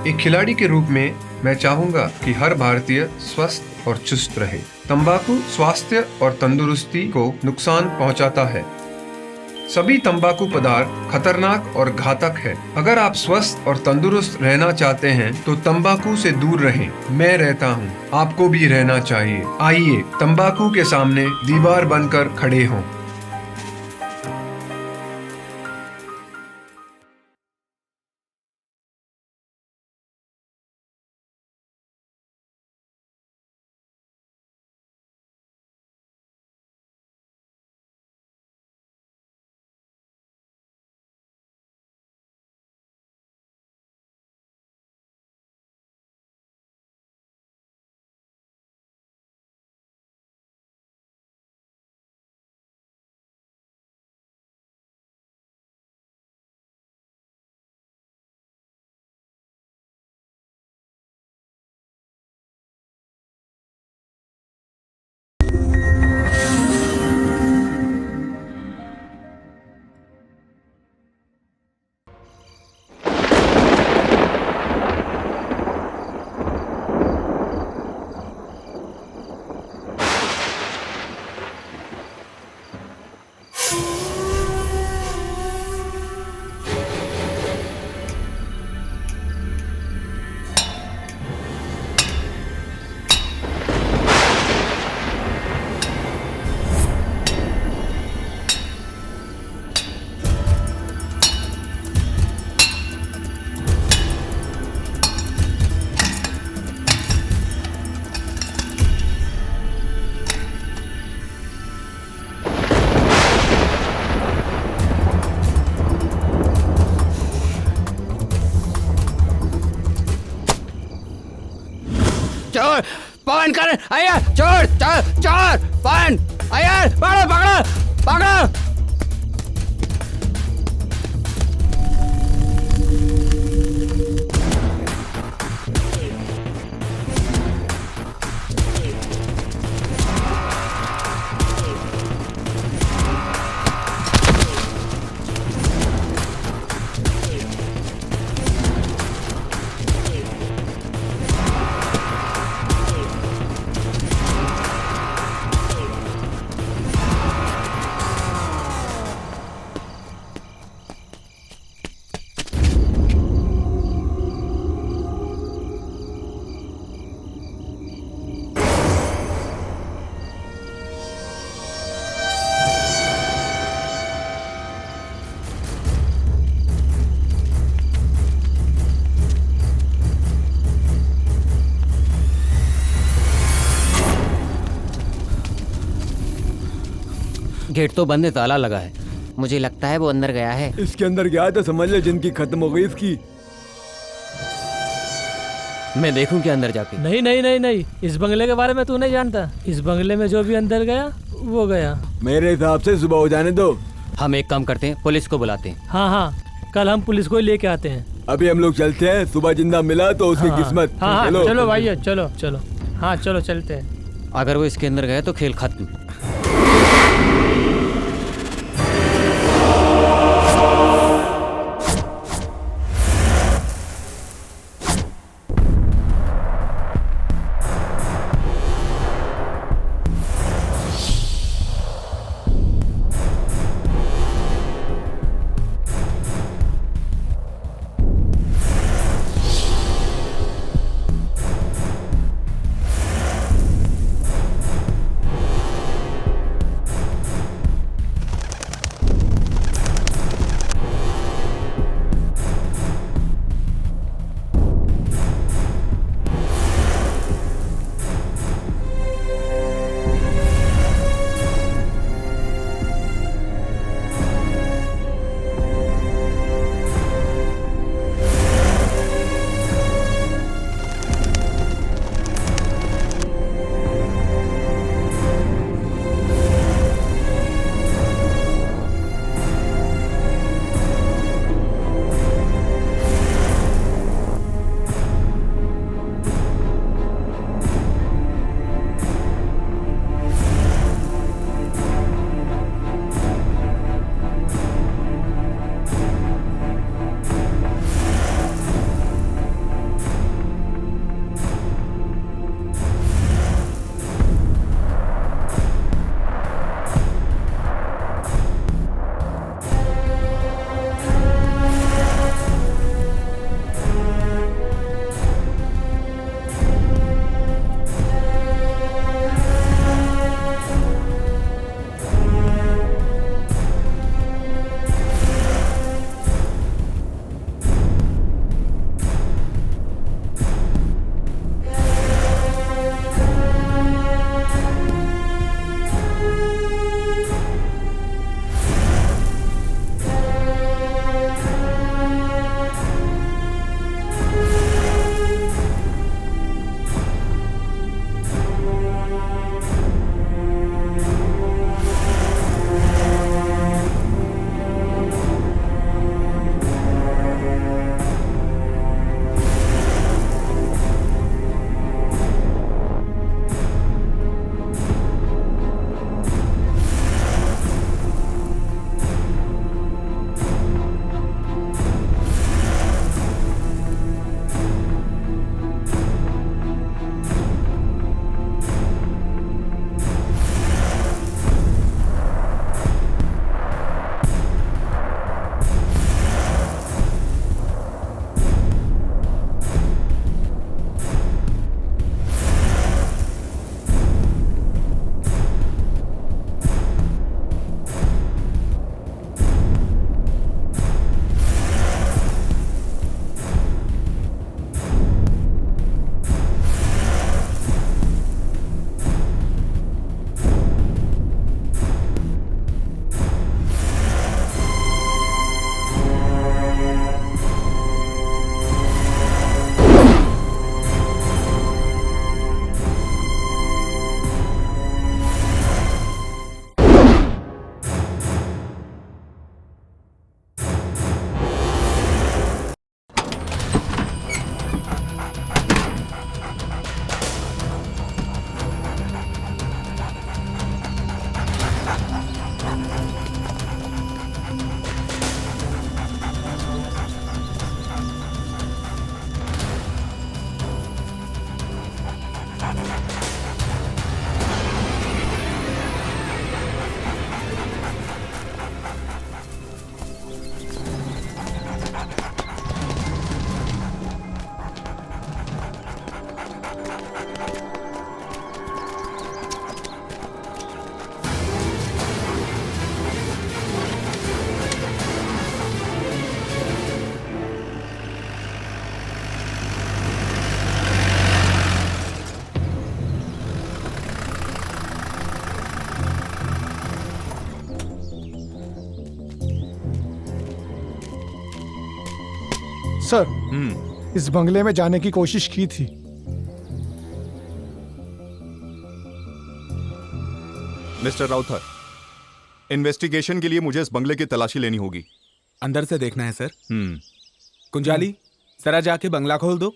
एक खिलाड़ी के रूप में मैं चाहूंगा कि हर भारतीय स्वस्थ और चुस्त रहे। तंबाकू स्वास्थ्य और तंदुरुस्ती को नुकसान पहुंचाता है। सभी तंबाकू पदार्थ खतरनाक और घातक है। अगर आप स्वस्थ और तंदुरुस्त रहना चाहते हैं तो तंबाकू से दूर रहें। मैं रहता हूं, आपको भी रहना चाहिए। आइए तंबाकू के सामने दीवार बनकर खड़े हों। चोर पवन कर आया चोर चोर चोर पवन आया पकड़ो पकड़ो पकड़ो। गेट तो बंद है, ताला लगा है। मुझे लगता है वो अंदर गया है। इसके अंदर गया तो समझ ले जिंदगी खत्म हो गई इसकी। मैं देखूं क्या अंदर जाके? नहीं नहीं नहीं नहीं, इस बंगले के बारे में तू नहीं जानता। इस बंगले में जो भी अंदर गया वो गया। मेरे हिसाब से सुबह हो जाने दो। हम एक काम करते हैं, पुलिस को बुलाते हैं। हाँ हाँ, कल हम पुलिस को ही लेके आते हैं। अभी हम लोग चलते हैं, सुबह जिंदा मिला तो उसकी हाँ, किस्मत। हाँ हाँ, चलो भाई चलो चलो। हाँ चलो चलते हैं। अगर वो इसके अंदर गया तो खेल खत्म। सर, इस बंगले में जाने की कोशिश की थी। मिस्टर राउथर, इन्वेस्टिगेशन के लिए मुझे इस बंगले की तलाशी लेनी होगी। अंदर से देखना है सर। कुंजाली, जरा जाके बंगला खोल दो।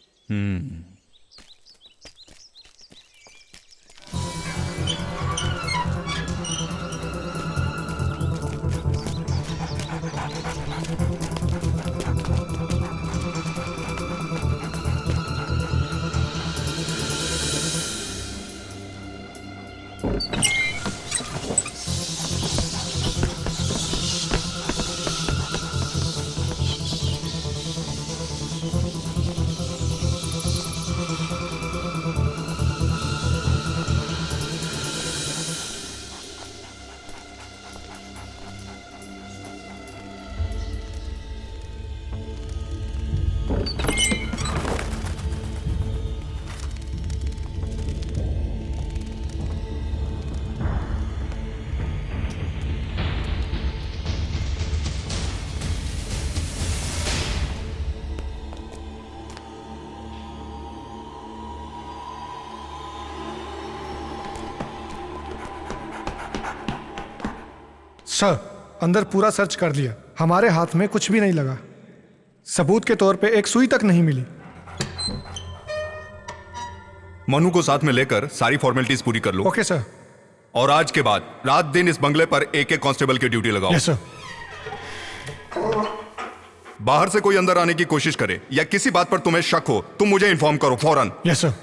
सर, अंदर पूरा सर्च कर लिया, हमारे हाथ में कुछ भी नहीं लगा। सबूत के तौर पे एक सुई तक नहीं मिली। मनु को साथ में लेकर सारी फॉर्मेलिटीज पूरी कर लो। Okay sir. और आज के बाद रात दिन इस बंगले पर एक एक कांस्टेबल की ड्यूटी लगाओ। Yes sir. बाहर से कोई अंदर आने की कोशिश करे या किसी बात पर तुम्हें शक हो, तुम मुझे इन्फॉर्म करो फौरन। Yes sir.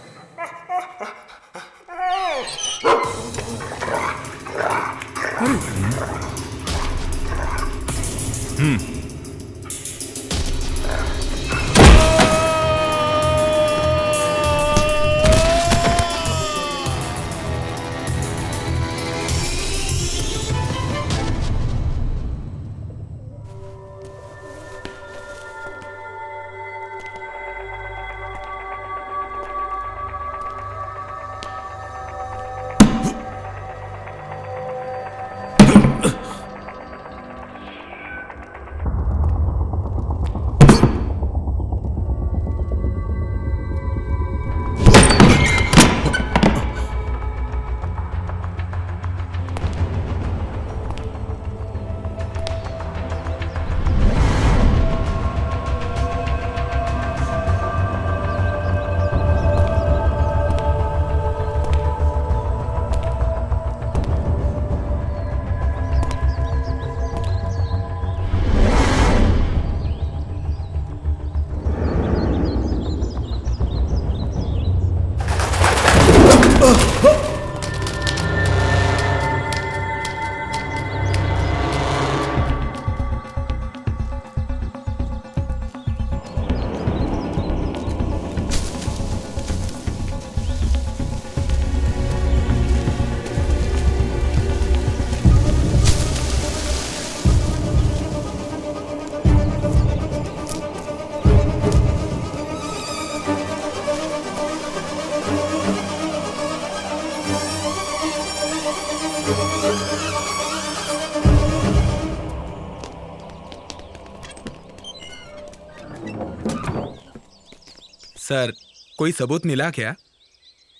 सर, कोई सबूत मिला क्या?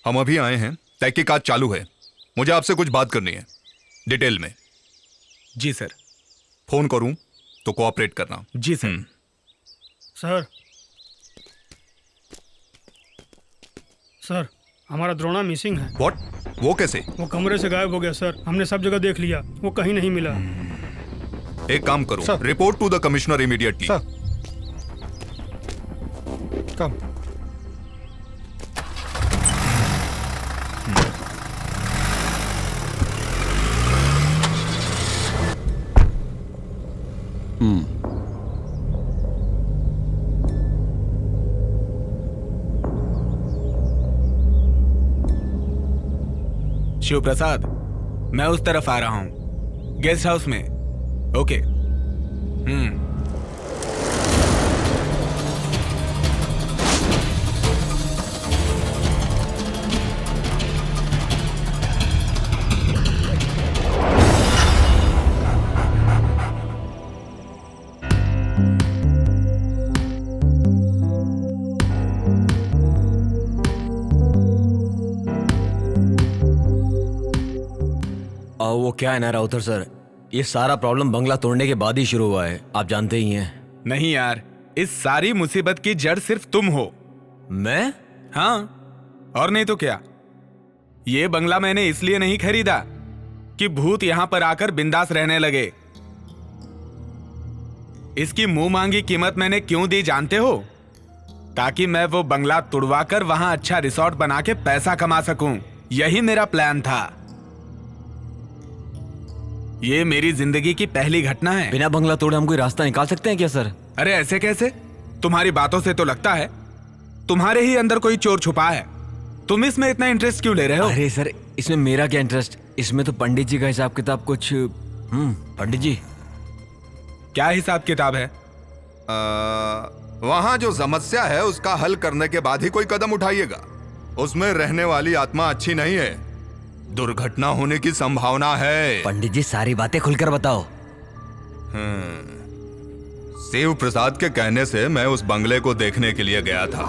हम अभी आए हैं, तहकीकात चालू है। मुझे आपसे कुछ बात करनी है, डिटेल में। जी सर। फोन करूं तो कोऑपरेट करना। जी सर। सर, सर, हमारा द्रोणा मिसिंग है। व्हाट? वो कैसे? वो कमरे से गायब हो गया सर। हमने सब जगह देख लिया, वो कहीं नहीं मिला। एक काम करो, sir. Report to the commissioner immediately. Sir, come. Shiv Prasad, मैं उस तरफ आ रहा हूं, गेस्ट हाउस में। ओके। वो क्या है ना राउतर सर, ये सारा प्रॉब्लम बंगला तोड़ने के बाद ही शुरू हुआ है, आप जानते ही हैं। नहीं यार, इस सारी मुसीबत की जड़ सिर्फ तुम हो। मैं? हाँ, और नहीं तो क्या। ये बंगला मैंने इसलिए नहीं खरीदा कि भूत यहां पर आकर बिंदास रहने लगे। इसकी मुंह मांगी कीमत मैंने क्यों दी जानते हो? ताकि मैं वो बंगला तुड़वाकर वहां अच्छा रिसोर्ट बना के पैसा कमा सकूं। यही मेरा प्लान था। ये मेरी जिंदगी की पहली घटना है। बिना बंगला तोड़े हम कोई रास्ता निकाल सकते हैं क्या सर? अरे ऐसे कैसे? तुम्हारी बातों से तो लगता है तुम्हारे ही अंदर कोई चोर छुपा है। तुम इसमें इतना इंटरेस्ट क्यों ले रहे हो? अरे सर, इसमें मेरा क्या इंटरेस्ट? इसमें तो पंडित जी का हिसाब किताब कुछ। पंडित जी क्या हिसाब किताब है? वहां जो समस्या है उसका हल करने के बाद ही कोई कदम उठाइएगा। उसमें रहने वाली आत्मा अच्छी नहीं है, दुर्घटना होने की संभावना है। पंडित जी सारी बातें खुलकर बताओ। शिव प्रसाद के कहने से मैं उस बंगले को देखने के लिए गया था।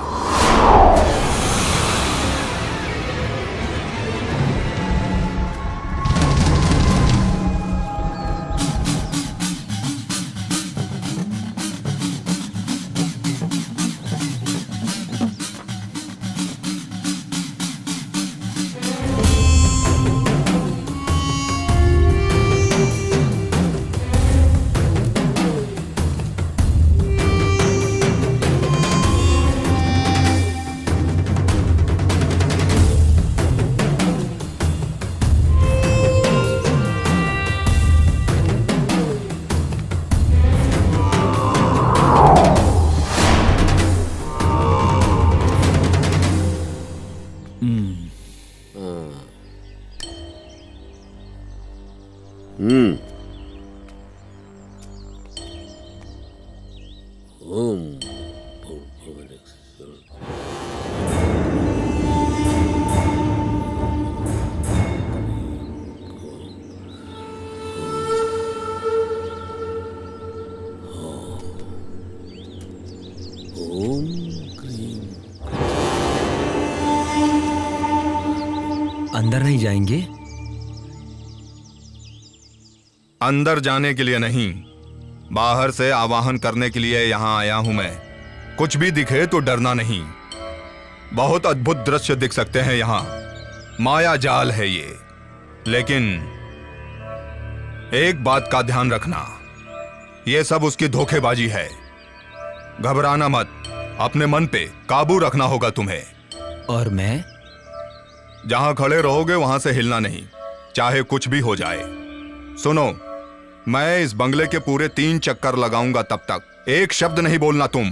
अंदर नहीं जाएंगे? अंदर जाने के लिए नहीं, बाहर से आवाहन करने के लिए यहां आया हूं मैं। कुछ भी दिखे तो डरना नहीं। बहुत अद्भुत दृश्य दिख सकते हैं यहां, माया जाल है ये। लेकिन एक बात का ध्यान रखना, ये सब उसकी धोखेबाजी है। घबराना मत, अपने मन पे काबू रखना होगा तुम्हें। और मैं? जहां खड़े रहोगे वहां से हिलना नहीं, चाहे कुछ भी हो जाए। सुनो, मैं इस बंगले के पूरे 3 चक्कर लगाऊंगा, तब तक एक शब्द नहीं बोलना तुम।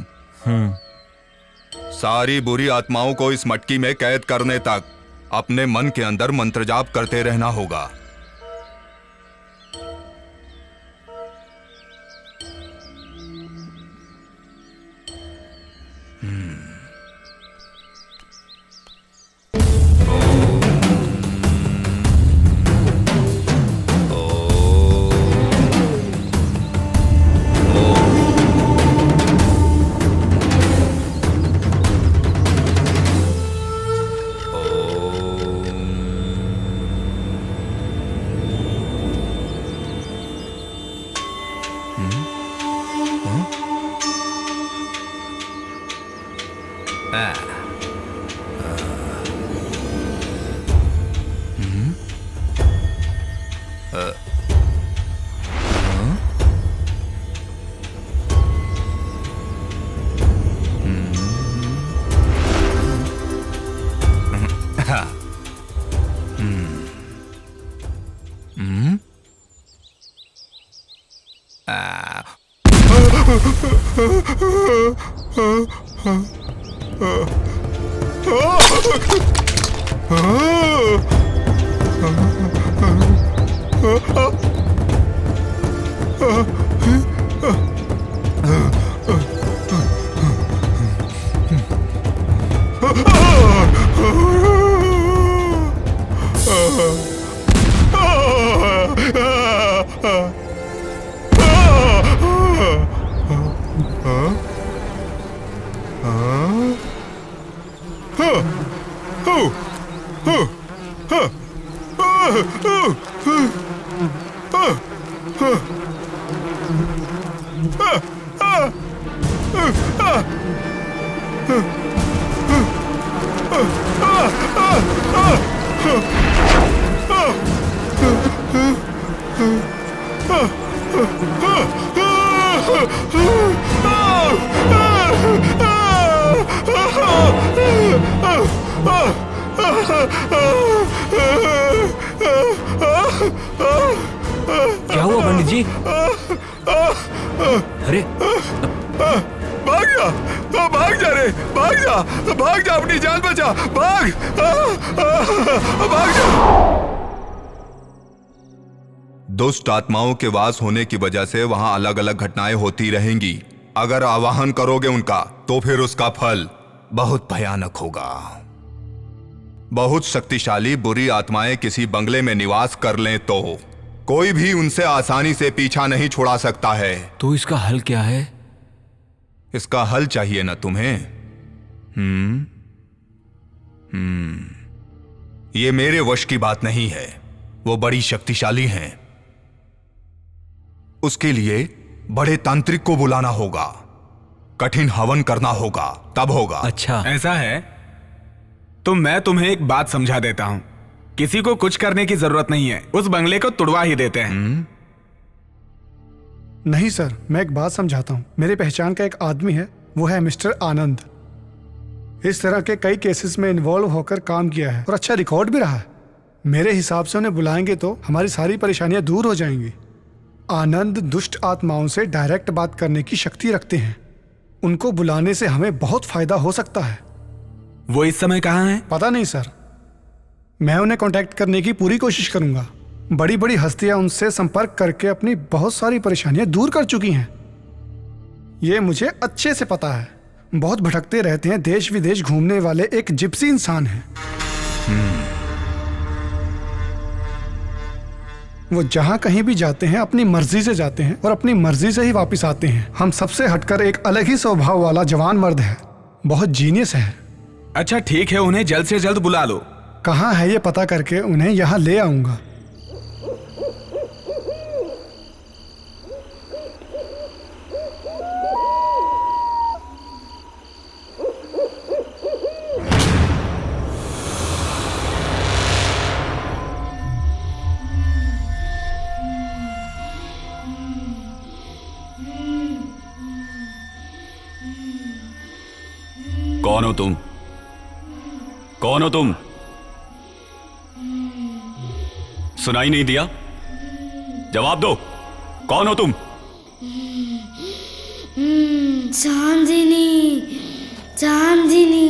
सारी बुरी आत्माओं को इस मटकी में कैद करने तक अपने मन के अंदर मंत्र जाप करते रहना होगा। क्या हुआ पंडित जी? अरे भाग जा, भाग जा रे, भाग जा, भाग जा, अपनी जान बचा, भाग, भाग जा। दुष्ट आत्माओं के वास होने की वजह से वहां अलग अलग घटनाएं होती रहेंगी। अगर आवाहन करोगे उनका तो फिर उसका फल बहुत भयानक होगा। बहुत शक्तिशाली बुरी आत्माएं किसी बंगले में निवास कर लें तो कोई भी उनसे आसानी से पीछा नहीं छुड़ा सकता है। तो इसका हल क्या है? इसका हल चाहिए ना तुम्हें? ये मेरे वश की बात नहीं है। वो बड़ी शक्तिशाली हैं। उसके लिए बड़े तांत्रिक को बुलाना होगा, कठिन हवन करना होगा, तब होगा। अच्छा, ऐसा है तो मैं तुम्हें एक बात समझा देता हूं। किसी को कुछ करने की जरूरत नहीं है, उस बंगले को तुड़वा ही देते हैं। नहीं सर, मैं एक बात समझाता हूँ। मेरी पहचान का एक आदमी है, वो है मिस्टर आनंद। इस तरह के कई केसेस में इन्वॉल्व होकर काम किया है और अच्छा रिकॉर्ड भी रहा है। मेरे हिसाब से उन्हें बुलाएंगे तो हमारी सारी परेशानियां दूर हो जाएंगी। आनंद दुष्ट आत्माओं से डायरेक्ट बात करने की शक्ति रखते हैं। उनको बुलाने से हमें बहुत फायदा हो सकता है। वो इस समय कहाँ हैं? पता नहीं सर, मैं उन्हें कांटेक्ट करने की पूरी कोशिश करूंगा। बड़ी बड़ी हस्तियां उनसे संपर्क करके अपनी बहुत सारी परेशानियां दूर कर चुकी हैं। ये मुझे अच्छे से पता है। बहुत भटकते रहते हैं, देश विदेश घूमने वाले एक जिप्सी इंसान हैं। वो जहां कहीं भी जाते हैं अपनी मर्जी से जाते हैं और अपनी मर्जी से ही वापस आते हैं। हम सबसे हटकर एक अलग ही स्वभाव वाला जवान मर्द है, बहुत जीनियस है। अच्छा ठीक है, उन्हें जल्द से जल्द बुला लो। कहाँ है ये पता करके उन्हें यहाँ ले आऊंगा। कौन हो तुम? कौन हो तुम? सुनाई नहीं दिया? जवाब दो, कौन हो तुम? चांदनी, चांदनी।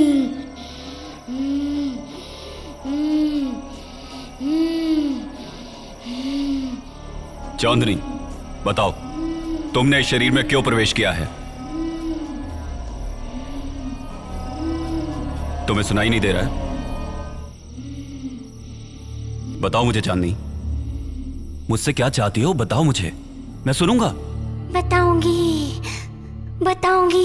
चांदनी, बताओ तुमने इस शरीर में क्यों प्रवेश किया है? तुम्हें सुनाई नहीं दे रहा है? बताओ मुझे चांदनी, मुझसे क्या चाहती हो? बताओ मुझे, मैं सुनूंगा। बताऊंगी, बताऊंगी।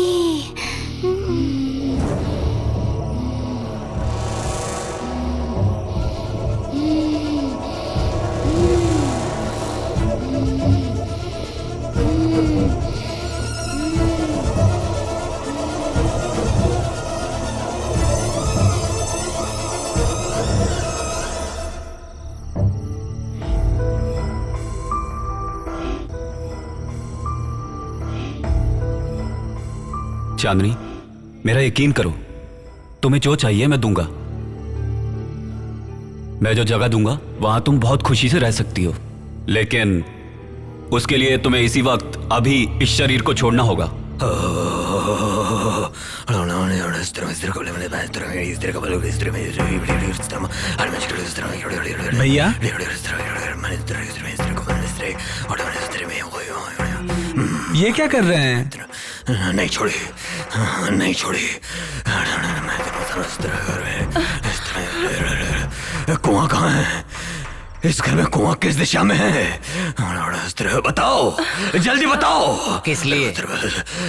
चांदनी, मेरा यकीन करो, तुम्हें जो चाहिए मैं दूंगा। मैं जो जगह दूंगा वहां तुम बहुत खुशी से रह सकती हो, लेकिन उसके लिए तुम्हें इसी वक्त अभी इस शरीर को छोड़ना होगा। भैया, ये क्या कर रहे हैं? नहीं छोड़ी, नहीं छोड़ी। कुआं कहाँ है? इस घर में कुआं किस दिशा में है? बताओ, जल्दी बताओ। किस लिए?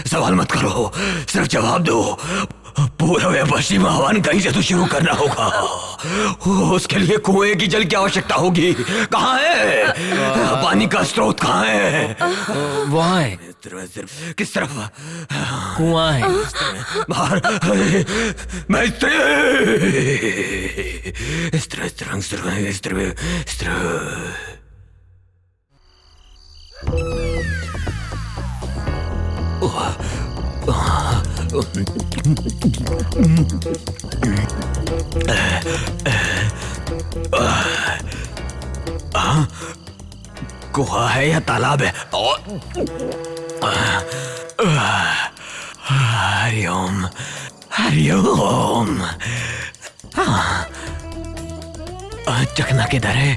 सवाल मत करो, सिर्फ जवाब दो। पूर्व या पश्चिम हवन कहीं से तो शुरू करना होगा। उसके लिए कुएं की जल की आवश्यकता होगी। कहाँ है? पानी का स्रोत कहाँ है? वहाँ है। किस तरफ? कुआं है। बाहर। मैं इस तरह कुआं है या तालाब है? हरिओम हरिओम। चकना किधर है?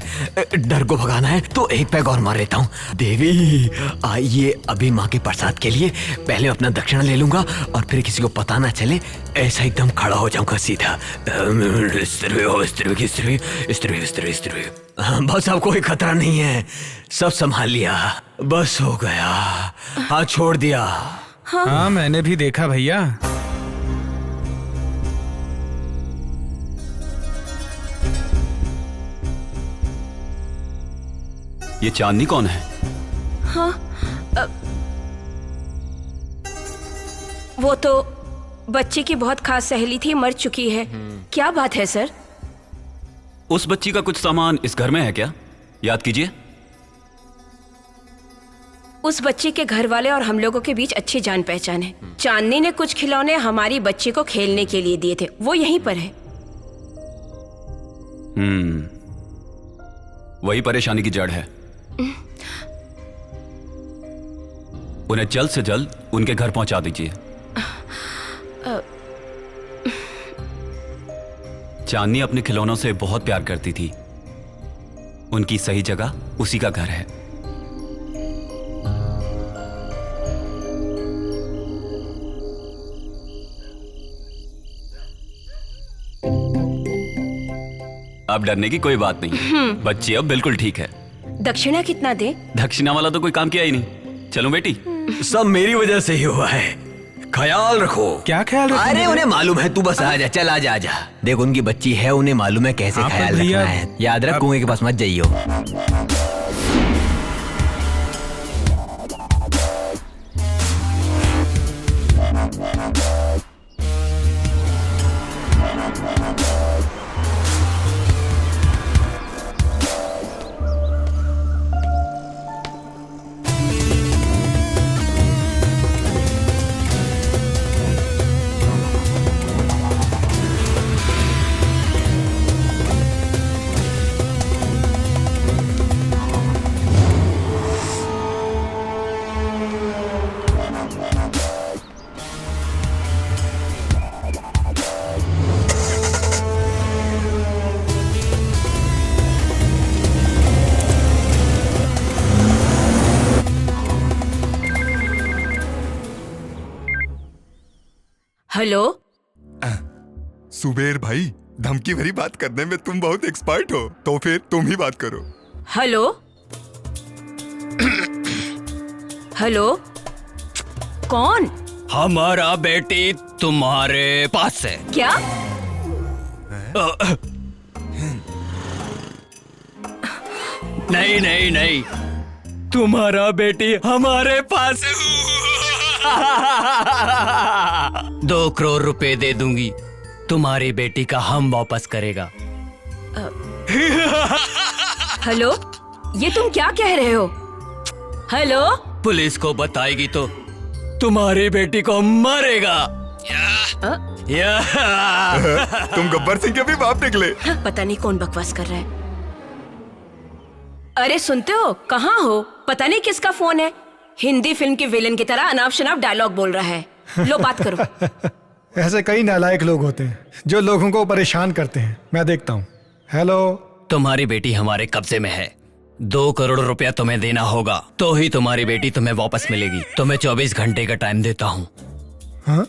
डर को भगाना है तो एक पैग और मार लेता हूँ। देवी आइए, अभी माँ के प्रसाद के लिए पहले अपना दक्षिणा ले लूंगा और फिर किसी को पता ना चले, ऐसा एकदम खड़ा हो जाऊंगा सीधा। बस अब कोई खतरा नहीं है, सब संभाल लिया, बस हो गया। हाँ छोड़ दिया। हाँ मैंने भी देखा भैया। ये चांदनी कौन है? हाँ, वो तो बच्ची की बहुत खास सहेली थी, मर चुकी है। क्या बात है सर? उस बच्ची का कुछ सामान इस घर में है क्या? याद कीजिए। उस बच्ची के घर वाले और हम लोगों के बीच अच्छी जान पहचान है। चांदनी ने कुछ खिलौने हमारी बच्ची को खेलने के लिए दिए थे, वो यहीं पर है। वही परेशानी की जड़ है। उन्हें जल्द से जल्द उनके घर पहुंचा दीजिए। चांदनी अपने खिलौनों से बहुत प्यार करती थी, उनकी सही जगह उसी का घर है। अब डरने की कोई बात नहीं, बच्ची अब बिल्कुल ठीक है। दक्षिणा कितना दे? दक्षिणा वाला तो कोई काम किया ही नहीं। चलो बेटी। सब मेरी वजह से ही हुआ है, ख्याल रखो। क्या ख्याल रखो? अरे उन्हें मालूम है, तू बस आजा, चल आजा आजा। देख उनकी बच्ची है, उन्हें मालूम है कैसे ख्याल रखना है। याद रख, कुएं के पास मत जाइयो। हेलो। सुबेर भाई, धमकी भरी बात करने में तुम बहुत एक्सपर्ट हो, तो फिर तुम ही बात करो। हेलो। हेलो, कौन? हमारा बेटी तुम्हारे पास है। क्या? नहीं नहीं नहीं, तुम्हारा बेटी हमारे पास है। 2 करोड़ रुपए दे दूंगी, तुम्हारी बेटी का हम वापस करेगा। हेलो, ये तुम क्या कह रहे हो? हेलो। पुलिस को बताएगी तो तुम्हारी बेटी को मारेगा। तुम गब्बर सिंह के भी बाप निकले। पता नहीं कौन बकवास कर रहा है। अरे सुनते हो, कहाँ हो? पता नहीं किसका फोन है। हिंदी फिल्म के विलेन की तरह अनाप शनाप डायलॉग बोल रहा है। लो बात करो। ऐसे कई नालायक लोग होते हैं जो लोगों को परेशान करते हैं। मैं देखता हूँ। हेलो। तुम्हारी बेटी हमारे कब्जे में है। 2 करोड़ रुपया तुम्हें देना होगा, तो ही तुम्हारी बेटी तुम्हें वापस मिलेगी। तुम्हें 24 घंटे का टाइम देता हूँ। हाँ?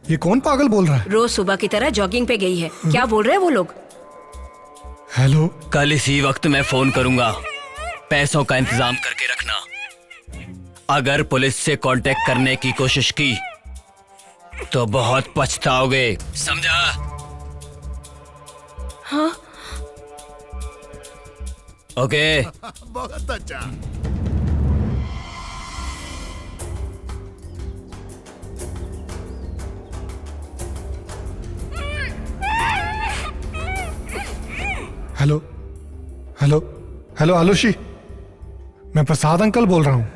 ये कौन पागल बोल रहा है? रोज सुबह की तरह जॉगिंग पे गई है। क्या बोल रहे हैं वो लोग? हेलो। कल इसी वक्त मैं फोन करूंगा, पैसों का इंतजाम करके रखना। अगर पुलिस से कांटेक्ट करने की कोशिश की तो बहुत पछताओगे, समझा? हाँ? ओके। बहुत अच्छा। हेलो हेलो हेलो आलूशी, मैं प्रसाद अंकल बोल रहा हूँ।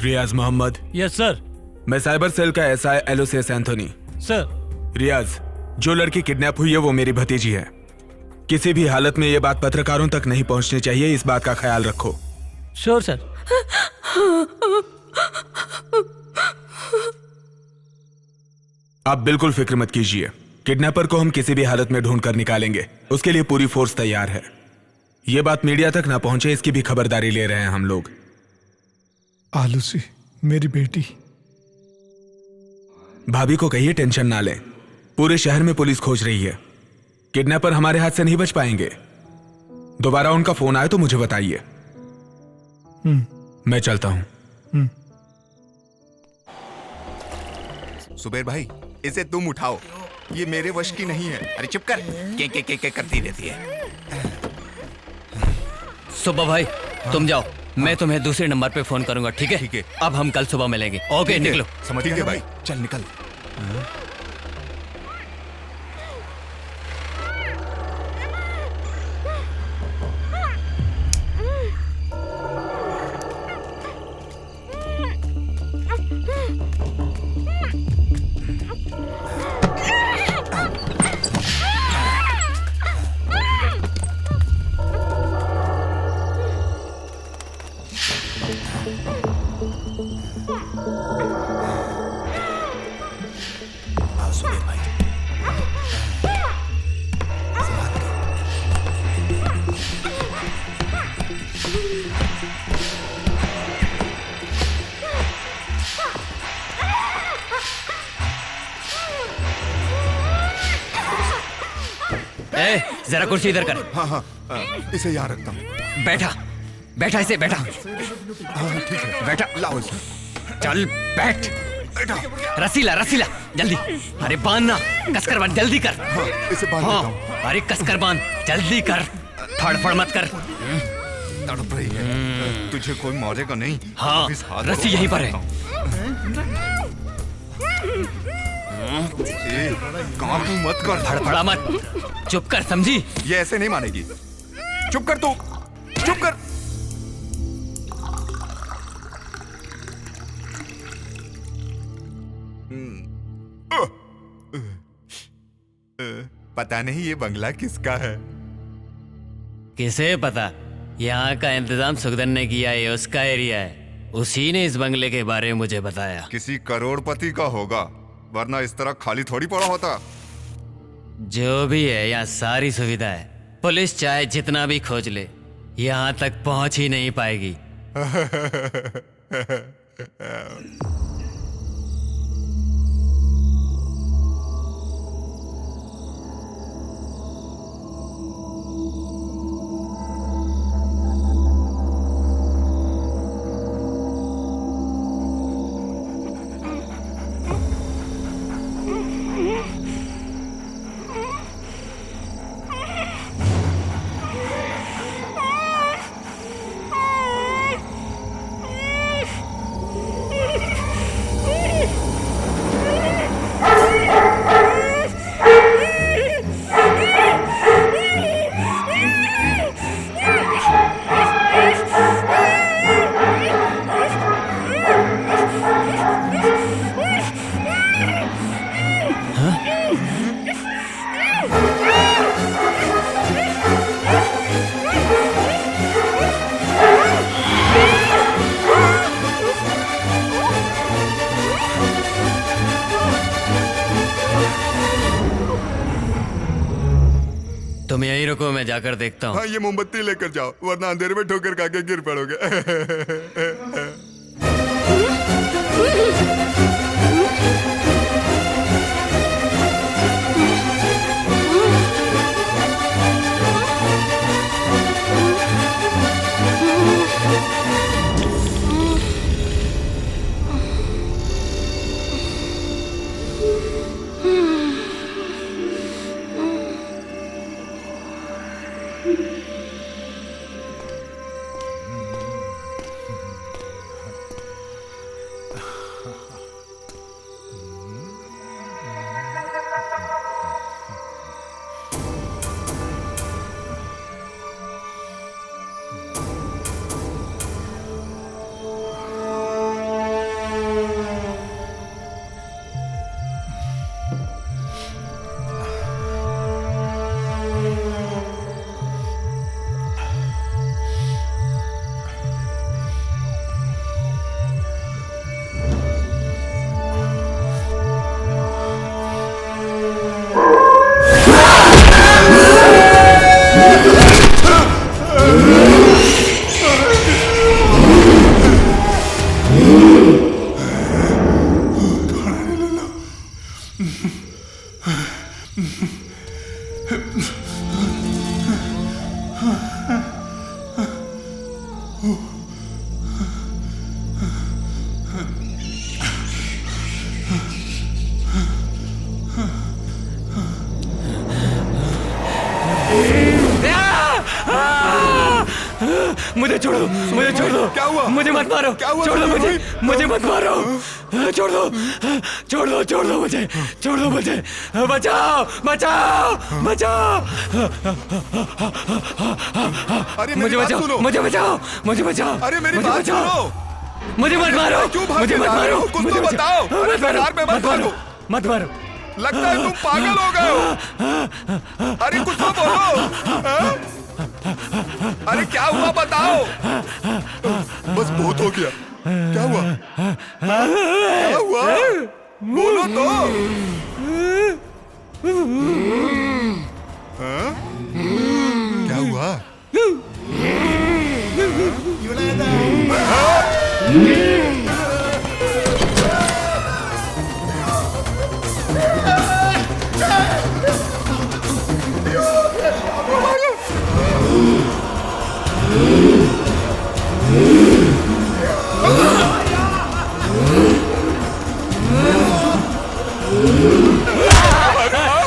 रियाज मोहम्मद। Yes sir. मैं साइबर सेल का एसआई एलोसियस एंथोनी। सर। रियाज, जो लड़की किडनैप हुई है वो मेरी भतीजी है। किसी भी हालत में ये बात पत्रकारों तक नहीं पहुंचनी चाहिए, इस बात का ख्याल रखो। Sure sir. आप बिल्कुल फिक्र मत कीजिए, किडनैपर को हम किसी भी हालत में ढूंढ कर निकालेंगे। उसके लिए पूरी फोर्स तैयार है। ये बात मीडिया तक ना पहुंचे इसकी भी खबरदारी ले रहे हैं हम लोग। आलूसी मेरी बेटी। भाभी को कहिए टेंशन ना लें, पूरे शहर में पुलिस खोज रही है। किडनैपर हमारे हाथ से नहीं बच पाएंगे। दोबारा उनका फोन आए तो मुझे बताइए। मैं चलता हूं। सुबेर भाई, इसे तुम उठाओ, ये मेरे वश की नहीं है। अरे चुप कर, के करती रहती है। सुबह भाई तुम जाओ, मैं तुम्हें दूसरे नंबर पे फोन करूंगा, ठीक है? ठीक है। अब हम कल सुबह मिलेंगे। ओके, निकलो। समझ गए भाई, चल निकल। जरा कुर्सी इधर कर। हाँ हाँ, इसे यहाँ रखता हूँ। बैठा बैठा, इसे बैठा। हाँ ठीक है, बैठा। लाओ इसे। चल बैठ। रसीला रसीला, जल्दी। अरे बांध ना, कसकर बांध, जल्दी कर। हाँ, इसे बांध देता हूँ। अरे कसकर बांध, जल्दी कर, फड़फड़ मत कर। तड़प रही है, तुझे कोई मारेगा नहीं। हाँ, रस्सी यहीं पर है। काबू मत कर, फड़फड़ा मत, चुप कर, समझी? ये ऐसे नहीं मानेगी। चुप कर तू, चुप कर। पता नहीं ये बंगला किसका है। किसे पता? यहाँ का इंतजाम सुखदन ने किया है, उसका एरिया है। उसी ने इस बंगले के बारे में मुझे बताया। किसी करोड़पति का होगा, वरना इस तरह खाली थोड़ी पड़ा होता। जो भी है, यहाँ सारी सुविधा है। पुलिस चाहे जितना भी खोज ले, यहाँ तक पहुंच ही नहीं पाएगी। तुम यहीं रुको, मैं जाकर देखता हूँ। हाँ, ये मोमबत्ती लेकर जाओ, वरना अंधेरे में ठोकर खा के गिर पड़ोगे। मुझे छोड़ो, मुझे छोड़ दो। क्या हुआ? मुझे मत मारो। क्या हुआ? छोड़ दो मुझे, मुझे मत मारो। छोड़ दो, छोड़ दो, छोड़ दो मुझे, छोड़ दो मुझे। बचाओ, बचाओ, बचाओ। अरे मुझे बचाओ, मुझे बचाओ, मुझे बचाओ। अरे मेरी मुझे बात बचाओ। सुनो। मुझे मत मारो, क्यों भाग मुझे के मत जा रहे मारो, हो? कुछ मुझे तो बताओ। अरे मत मारो, कार में मत मत मारो, भागो। मत मारो। लगता है तुम पागल हो गए हो। अरे कुछ तो बोलो। हाँ? अरे क्या हुआ बताओ। बस बहुत हो गया। क्या हुआ? क्या हुआ? बोलो तो। हाँ? क्या हुआ?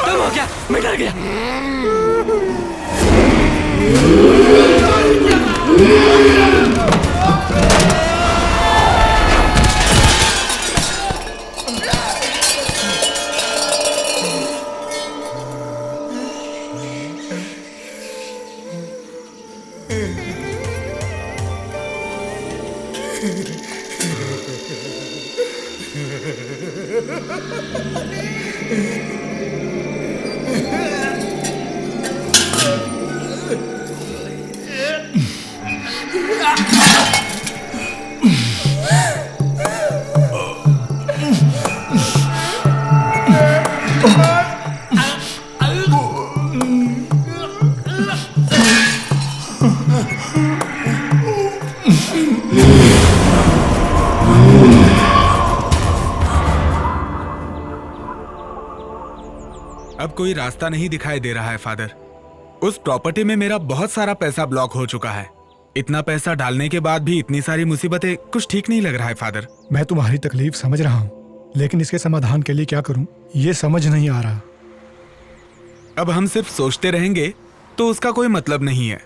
तुम हो क्या? मैं डर गया। अब कोई रास्ता नहीं दिखाई दे रहा है फादर। उस प्रॉपर्टी में मेरा बहुत सारा पैसा ब्लॉक हो चुका है। इतना पैसा डालने के बाद भी इतनी सारी मुसीबतें, कुछ ठीक नहीं लग रहा है फादर। मैं तुम्हारी तकलीफ समझ रहा हूँ, लेकिन इसके समाधान के लिए क्या करूँ ये समझ नहीं आ रहा। अब हम सिर्फ सोचते रहेंगे तो उसका कोई मतलब नहीं है।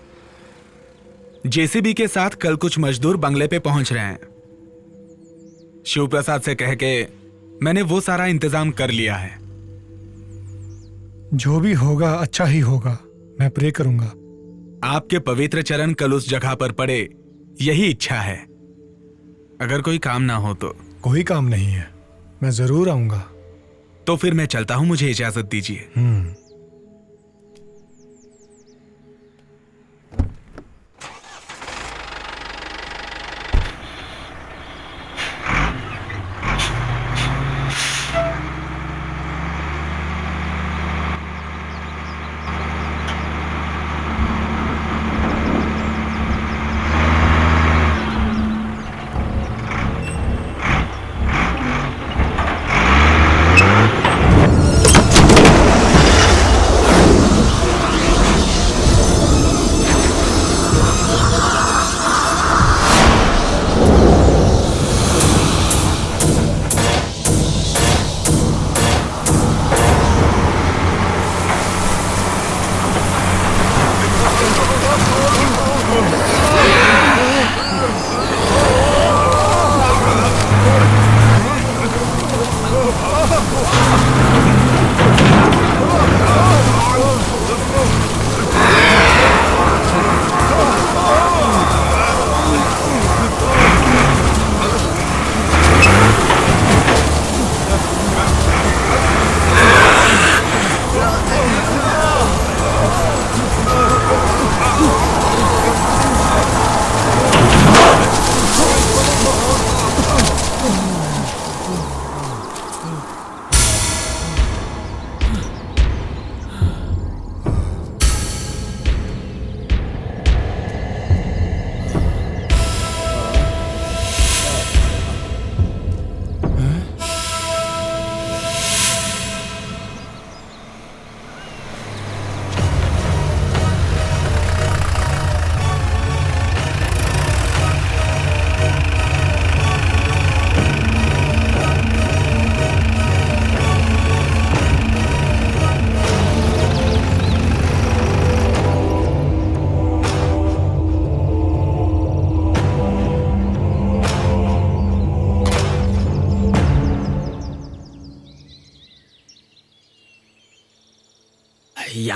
जेसीबी के साथ कल कुछ मजदूर बंगले पे पहुंच रहे हैं। शिव प्रसाद से कह के मैंने वो सारा इंतजाम कर लिया है। जो भी होगा अच्छा ही होगा, मैं प्रे करूंगा। आपके पवित्र चरण कल उस जगह पर पड़े, यही इच्छा है। अगर कोई काम ना हो तो। कोई काम नहीं है, मैं जरूर आऊंगा। तो फिर मैं चलता हूं, मुझे इजाजत दीजिए।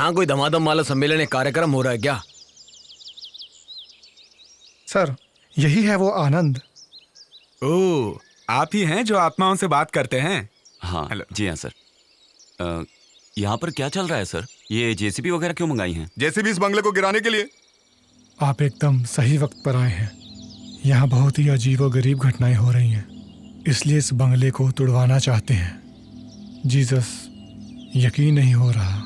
यहाँ कोई धमाधम वाला सम्मेलन या कार्यक्रम हो रहा है क्या? सर, यही है वो आनंद। ओह, आप ही हैं जो आत्माओं से बात करते हैं? हाँ जी हाँ सर। यहाँ पर क्या चल रहा है सर? ये जेसीबी वगैरह क्यों मंगाई हैं? जेसीबी इस बंगले को गिराने के लिए। आप एकदम सही वक्त पर आए हैं। यहाँ बहुत ही अजीब और गरीब घटनाएं हो रही हैं, इसलिए इस बंगले को तुड़वाना चाहते हैं। जीसस, यकीन नहीं हो रहा।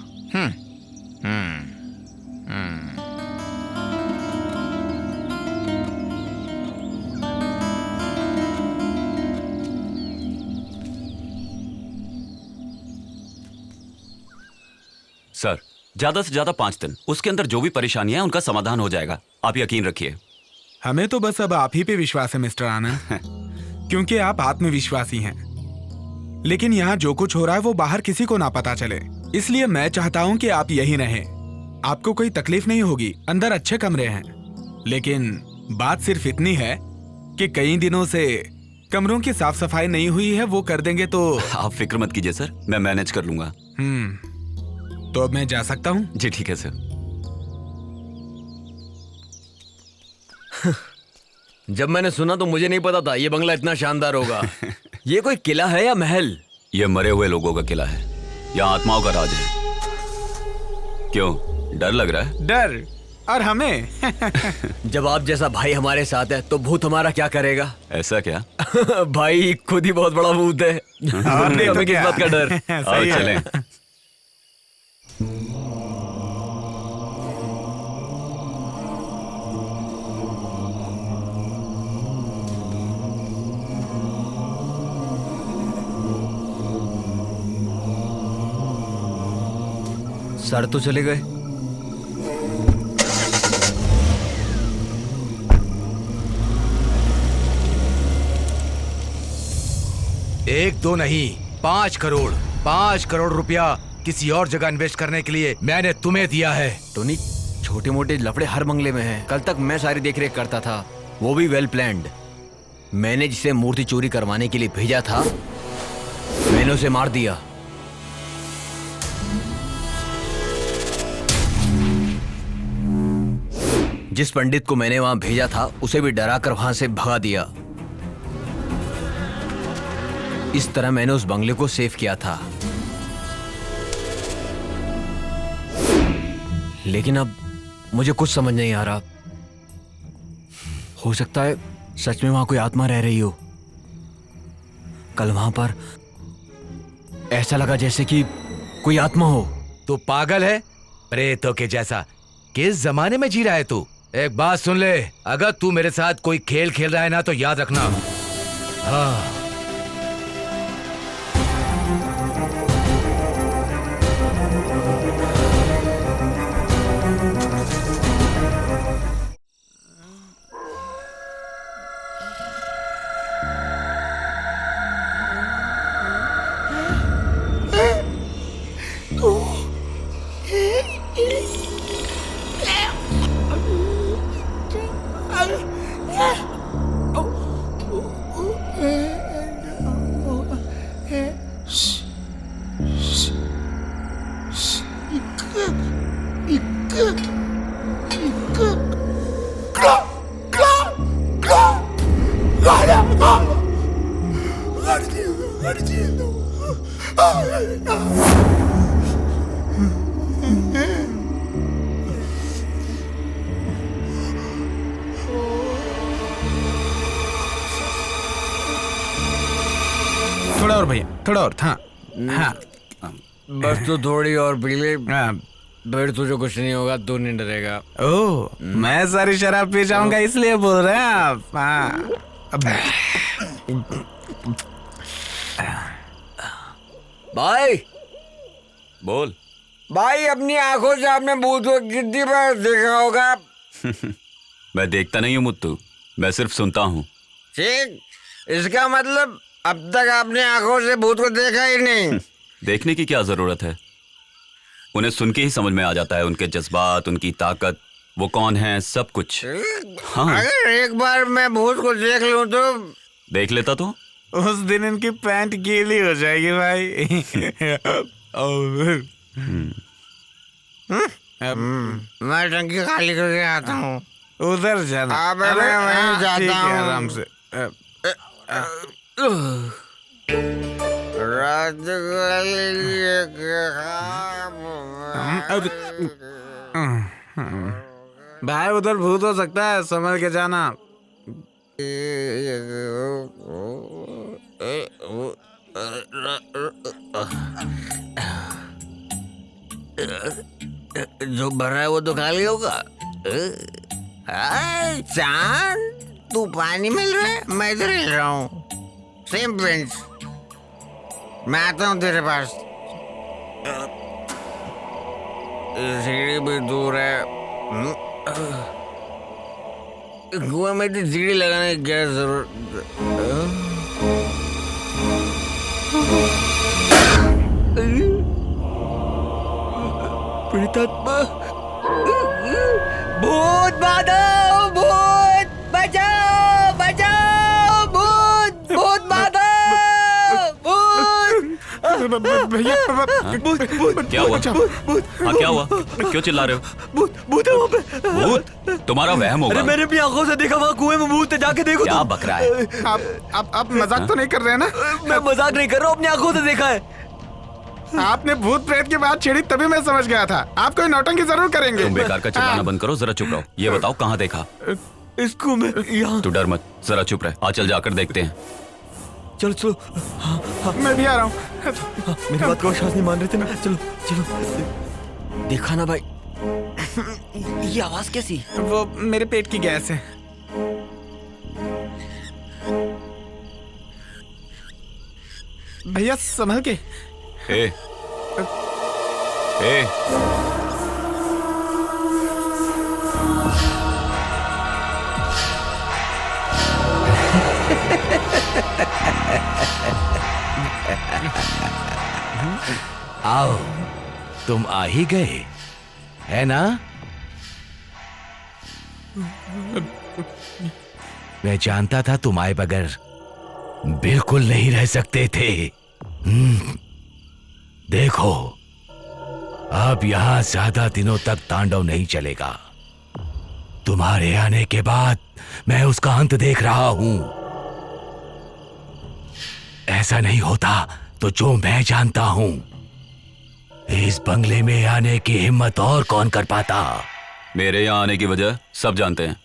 सर, ज्यादा से ज्यादा 5 दिन, उसके अंदर जो भी परेशानियां हैं उनका समाधान हो जाएगा, आप यकीन रखिए। हमें तो बस अब आप ही पे विश्वास है मिस्टर आनंद, क्योंकि आप आत्मविश्वासी हैं। लेकिन यहाँ जो कुछ हो रहा है वो बाहर किसी को ना पता चले, इसलिए मैं चाहता हूँ कि आप यहीं रहें। आपको कोई तकलीफ नहीं होगी, अंदर अच्छे कमरे हैं। लेकिन बात सिर्फ इतनी है कि कई दिनों से कमरों की साफ सफाई नहीं हुई है, वो कर देंगे तो। आप फिक्र मत कीजिए सर, मैं मैनेज कर लूंगा। तो अब मैं जा सकता हूँ? जी ठीक है सर। जब मैंने सुना तो मुझे नहीं पता था ये बंगला इतना शानदार होगा। ये कोई किला है या महल? ये मरे हुए लोगों का किला है, यहाँ आत्माओं का राज है। क्यों, डर लग रहा है? डर? और हमें? जब आप जैसा भाई हमारे साथ है तो भूत हमारा क्या करेगा? ऐसा क्या? भाई खुद ही बहुत बड़ा भूत है। हमें किस बात का डर? आओ चलें। सर तो चले गए। एक दो नहीं, 5 करोड़, 5 करोड़ रुपया किसी और जगह इन्वेस्ट करने के लिए मैंने तुम्हें दिया है। टोनी, छोटे मोटे लफड़े हर बंगले में हैं। कल तक मैं सारी देखरेख करता था, वो भी वेल प्लान्ड। मैंने जिसे मूर्ति चोरी करवाने के लिए भेजा था, मैंने उसे मार दिया। जिस पंडित को मैंने वहां भेजा था उसे भी डराकर वहां से भगा दिया। इस तरह मैंने उस बंगले को सेव किया था। लेकिन अब मुझे कुछ समझ नहीं आ रहा। हो सकता है सच में वहां कोई आत्मा रह रही हो। कल वहां पर ऐसा लगा जैसे कि कोई आत्मा हो। तू पागल है? प्रेतों के जैसा किस जमाने में जी रहा है तू? एक बात सुन ले, अगर तू मेरे साथ कोई खेल खेल रहा है ना तो याद रखना। हाँ। थोड़ा और भैया, थोड़ा और। हाँ हाँ, बस तू थोड़ी और पी ले, फिर तुझे कुछ नहीं होगा, तू नहीं डरेगा। ओह, मैं सारी शराब पी जाऊंगा इसलिए बोल रहे हैं आप? हाँ। भाई बोल। भाई, अपनी आंखों से आपने भूत को कितनी बार देखा होगा? मैं देखता नहीं हूँ मुत्तू, मैं सिर्फ सुनता हूँ। ठीक, इसका मतलब अब तक आपने आंखों से भूत को देखा ही नहीं। देखने की क्या जरूरत है, उन्हें सुन के ही समझ में आ जाता है, उनके जज्बात, उनकी ताकत, वो कौन है, सब कुछ। हाँ। अगर एक बार मैं भूत को देख लूं तो? देख लेता तो उस दिन इनकी पैंट गीली हो जाएगी भाई। मैं टंकी खाली करके आता हूँ। उधर जाना। मैं वहीं जाता ठीक है, हूँ। आराम से। रात भाई उधर भूत हो सकता है, संभल के जाना। जो भर रहा है वो तो खाली होगा। चांद, तू पानी मिल रहा है, मैं इधर हिल रहा हूँ। Same bench. मैं आता हूँ तेरे पास। सीढ़ी भी दूर है। कुएं में तो सीढ़ी लगाने की क्या जरूरत? प्रेतात्मा, भूत बाधो, भूत बचाओ, बचाओ, भूत, भूत बाधो, भूत। भैया, क्या हुआ? हाँ, क्या हुआ? क्यों चिल्ला रहे हो? भूत है वहाँ पे। भूत? तुम्हारा वहम होगा। अरे मैंने अपनी आंखों से देखा, वहाँ कुएं में भूत है, जाके देखो। क्या बक रहा है? आप मजाक तो नहीं कर रहे हैं ना? मैं मजाक नहीं कर रहा हूँ, अपनी आंखों से देखा है। आपने भूत प्रेत की बात छेड़ी तभी मैं समझ गया था। आप कोई नौटंकी जरूर करेंगे। तुम बेकार का चिल्लाना बंद करो, जरा चुप रहो। ये बताओ कहाँ देखा? इसको मैं यहाँ। तू डर मत, जरा चुप रह। आ चल जाकर देखते हैं। चलो चलो। हाँ, मैं भी आ रहा हूँ। मेरी बात को विश्वास नहीं मान रहे थे ना। चलो चलो। देखा ना भाई, ये आवाज कैसी? वो मेरे पेट की गैस है। भैया संभल के। ए, ए, आओ, तुम आ ही गए, है ना? मैं जानता था तुम आए बगैर बिल्कुल नहीं रह सकते थे। देखो, अब यहां ज्यादा दिनों तक तांडव नहीं चलेगा। तुम्हारे आने के बाद मैं उसका अंत देख रहा हूं। ऐसा नहीं होता तो जो मैं जानता हूं, इस बंगले में आने की हिम्मत और कौन कर पाता? मेरे यहाँ आने की वजह सब जानते हैं।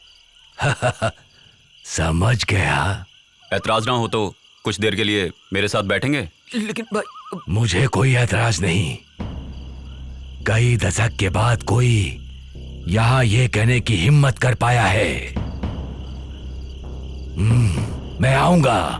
समझ गया। ऐतराज ना हो तो कुछ देर के लिए मेरे साथ बैठेंगे? लेकिन भाई, मुझे कोई ऐतराज नहीं। कई दशक के बाद कोई यहां ये कहने की हिम्मत कर पाया है। मैं आऊंगा।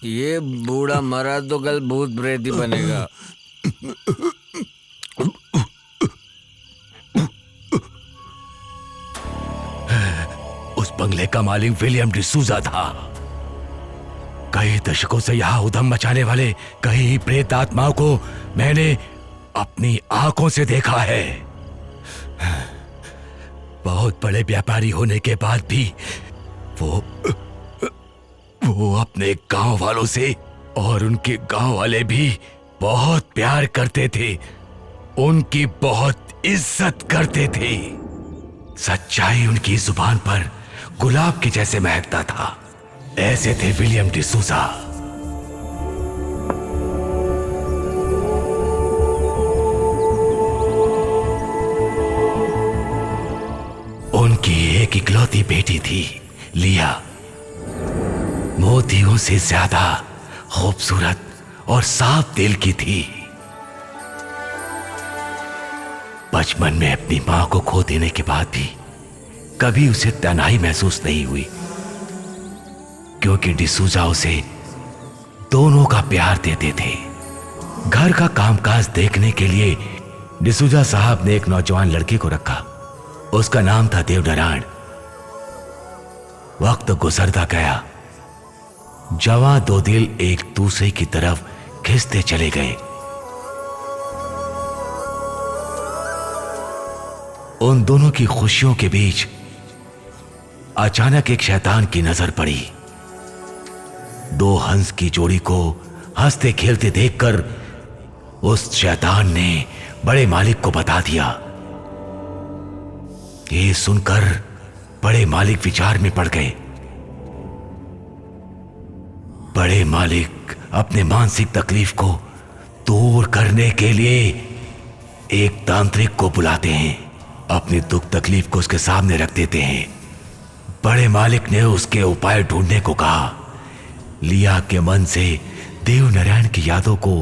ये बूढ़ा मरा तो कल भूत प्रेत ही बनेगा। उस बंगले का मालिक विलियम डिसूजा था। कई दशकों से यहां उधम मचाने वाले कई प्रेत आत्माओं को मैंने अपनी आंखों से देखा है। बहुत बड़े व्यापारी होने के बाद भी वो अपने गांव वालों से और उनके गांव वाले भी बहुत प्यार करते थे, उनकी बहुत इज्जत करते थे। सच्चाई उनकी जुबान पर गुलाब के जैसे महकता था। ऐसे थे विलियम डिसूजा। उनकी एक इकलौती बेटी थी, लिया। मोतियों से ज्यादा खूबसूरत और साफ दिल की थी। बचपन में अपनी मां को खो देने के बाद भी कभी उसे तन्हाई महसूस नहीं हुई, क्योंकि डिसूजा उसे दोनों का प्यार देते थे। घर का कामकाज देखने के लिए डिसूजा साहब ने एक नौजवान लड़के को रखा। उसका नाम था देवनारायण। वक्त गुजरता गया, जवां दो दिल एक दूसरे की तरफ खिंचते चले गए। उन दोनों की खुशियों के बीच अचानक एक शैतान की नजर पड़ी। दो हंस की जोड़ी को हंसते खेलते देखकर उस शैतान ने बड़े मालिक को बता दिया। ये सुनकर बड़े मालिक विचार में पड़ गए। बड़े मालिक अपने मानसिक तकलीफ को दूर करने के लिए एक तांत्रिक को बुलाते हैं, अपनी दुख तकलीफ को उसके सामने रख देते हैं। बड़े मालिक ने उसके उपाय ढूंढने को कहा। लिया के मन से देव नारायण की यादों को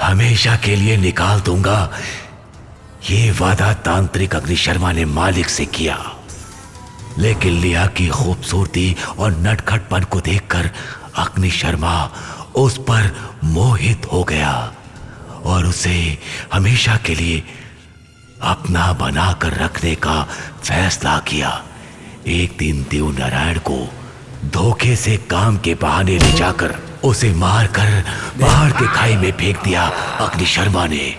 हमेशा के लिए निकाल दूंगा, ये वादा तांत्रिक अग्नि शर्मा ने मालिक से किया। लेकिन लिया की खूबसूरती और नटखटपन को देखकर अग्नि शर्मा उस पर मोहित हो गया और उसे हमेशा के लिए अपना बनाकर रखने का फैसला किया। एक दिन देव नारायण को धोखे से काम के बहाने ले जाकर उसे मारकर बाहर के खाई में फेंक दिया अग्नि शर्मा ने।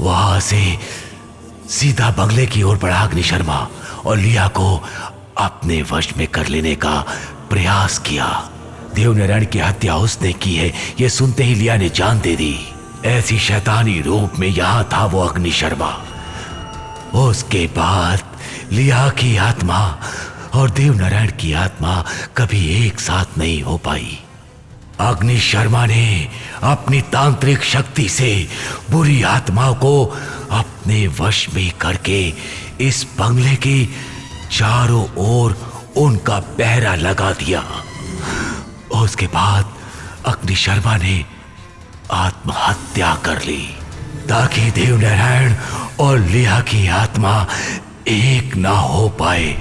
वहां से सीधा बंगले की ओर बढ़ा अग्नि शर्मा और लिया को अपने वश में कर लेने का प्रयास किया। देवनारायण की हत्या उसने की है, यह सुनते ही लिया ने जान दे दी। ऐसी शैतानी रूप में यहां था वो अग्नि शर्मा। उसके बाद लिया की आत्मा और देवनारायण की आत्मा कभी एक साथ नहीं हो पाई। अग्नि शर्मा ने अपनी तांत्रिक शक्ति से बुरी आत्माओं को अपने वश में करके इस बंगले के चारों ओर उनका पहरा लगा दिया। उसके बाद अग्नि शर्मा ने आत्महत्या कर ली ताकि देवनारायण और लिया की आत्मा एक ना हो पाए।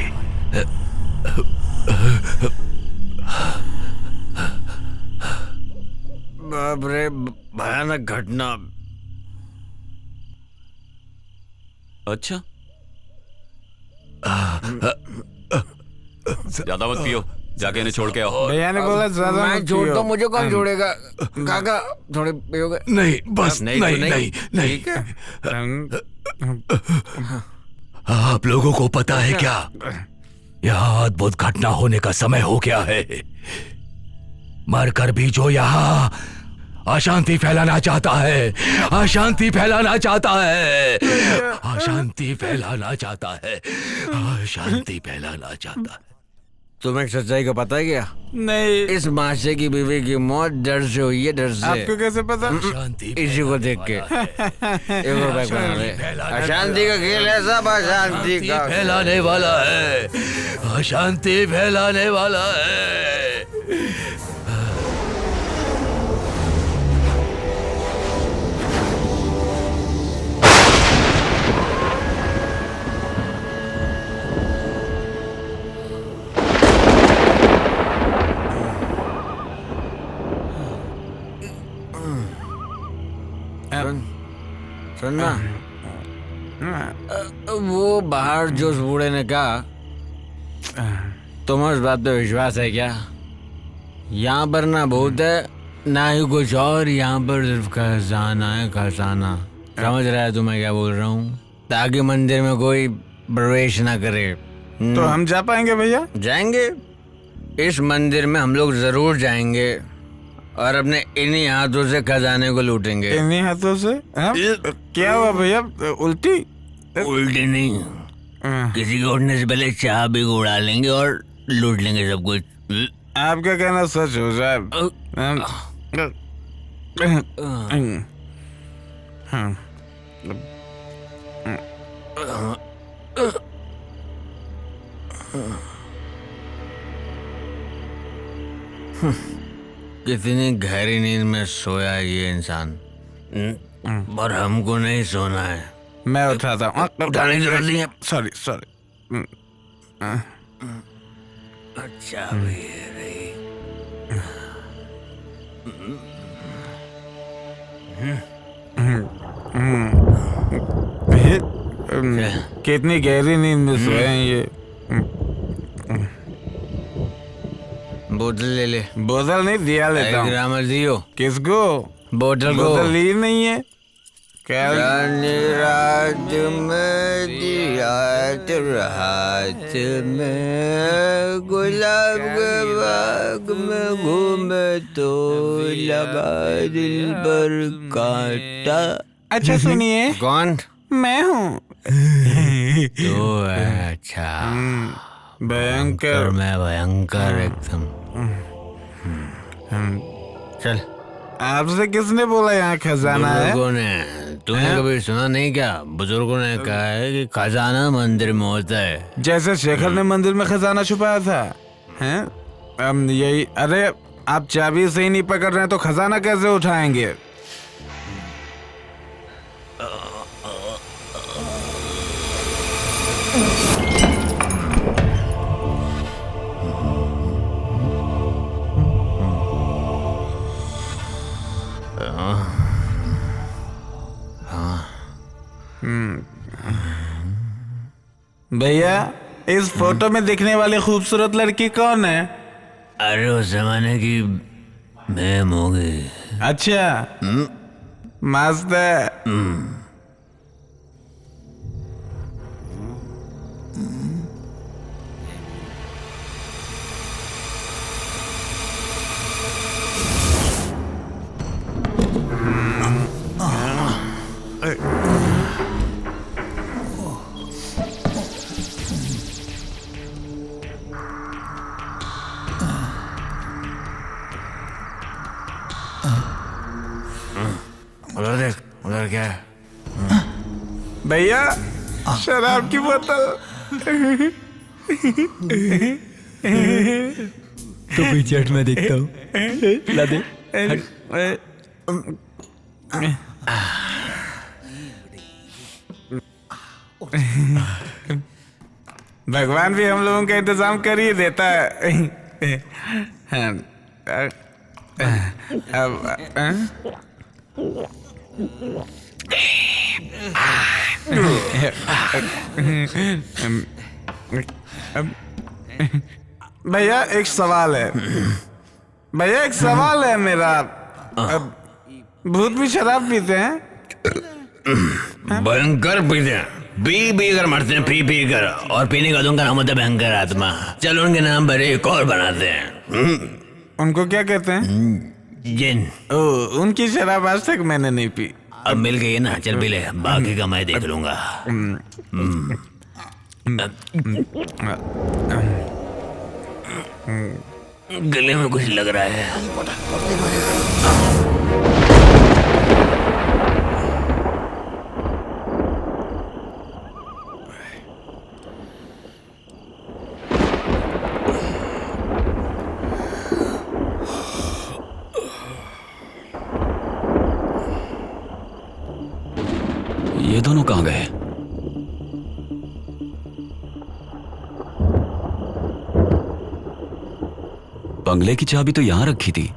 बाप रे, भयानक घटना। अच्छा, ज्यादा मत पियो, जाके इन्हें छोड़ के आओ। भैया ने बोला ज्यादा मैं छोड़ता हूँ, मुझे कौन छोड़ेगा? काका थोड़े पियोगे? नहीं बस नहीं नहीं। आप लोगों को पता है क्या, यहाँ अद्भुत घटना होने का समय हो गया है। मरकर भी जो यहाँ अशांति फैलाना चाहता है, अशांति फैलाना चाहता है, अशांति फैलाना चाहता है, अशांति फैलाना चाहता है। तुम्हें सच्चाई का पता है क्या? नहीं। इस माशे की बीवी की मौत डर से हुई है, डर से। आपको कैसे पता? इसी को देख के अशांति का खेल है, सब अशांति का फैलाने वाला है, अशांति फैलाने वाला है। सुनना, वो बाहर जो उस बूढ़े ने कहा, तुम्हें उस बात पे विश्वास है क्या? यहाँ पर ना भूत है ना ही कुछ और, यहाँ पर सिर्फ खजाना है, खजाना। समझ रहा है तुम्हें क्या बोल रहा हूँ? ताकि मंदिर में कोई प्रवेश ना करे। तो हम जा पाएंगे भैया? जाएंगे, इस मंदिर में हम लोग जरूर जाएंगे और अपने इन्हीं हाथों से खजाने को लूटेंगे। इन्हीं हाथों से? क्या हुआ भैया, उल्टी? उल्टी नहीं, किसी को उठने से पहले चाह भी उड़ा लेंगे और लूट लेंगे सब कुछ। आपका कहना सच हो साहब। कितनी गहरी नींद में सोया है ये इंसान, पर हमको नहीं सोना है। मैं उठाता हूँ। उठाने की जरूरत नहीं है। Sorry sorry. अच्छा भी है रही। कितनी गहरी नींद में सोए हैं ये। बोतल ले ले। बोतल नहीं दिया लेता हूँ। ग्रामर दियो। किसको? बोतल को। बोतल ली नहीं है। रात में दिया रात में गुलाब के बाग में घूमे तो लगा दिल पर कांटा। अच्छा सुनिए। कौन? मैं हूँ। तो अच्छा भयंकर। मैं भयंकर एकदम। चल। आपसे किसने बोला यहाँ खजाना है? बुजुर्गों ने। तूने कभी सुना नहीं क्या? बुजुर्गों ने कहा है कि खजाना मंदिर में होता है। जैसे शेखर ने मंदिर में खजाना छुपाया था, हैं? यही। अरे आप चाबी से ही नहीं पकड़ रहे हैं तो खजाना कैसे उठाएंगे? भैया इस फोटो में दिखने वाली खूबसूरत लड़की कौन है? अरे उस जमाने की मैम होगी। अच्छा मस्त है। उधर देख, उधर क्या है? भैया शराब की बोतल। तो पीछे हट, मैं देखता हूँ। ला दे। भगवान भी हम लोगों का इंतजाम कर ही देता है। भैया एक सवाल है। भैया एक सवाल है मेरा। भूत भी शराब पीते हैं? भयंकर पीते हैं, पी कर मरते हैं, पी कर। और पीने का उनका नाम होता है भयंकर आत्मा। चलो उनके नाम पर एक और बनाते हैं। उनको क्या कहते हैं? जिन। उनकी शराब आज तक मैंने नहीं पी। अब मिल गई ना, चल पी ले, बाकी का मैं देख लूंगा। गले में कुछ लग रहा है। ये दोनों कहाँ गए? बंगले की चाबी तो यहां रखी थी।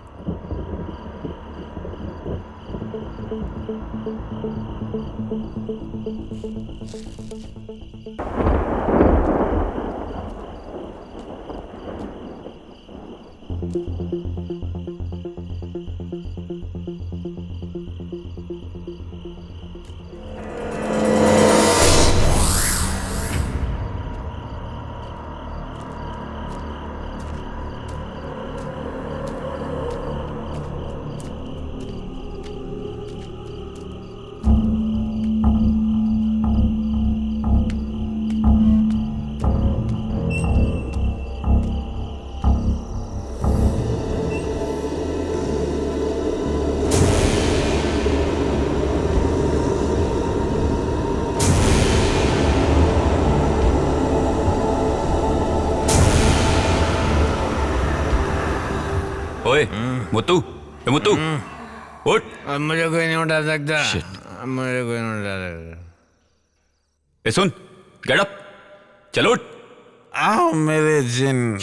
ओए मुत्तू, मुत्तू उठ। अब मुझे कोई नहीं उठा सकता। मुझे कोई नहीं उठा सकता। सुन, गेट अप, चलो उठ। आओ मेरे जिन।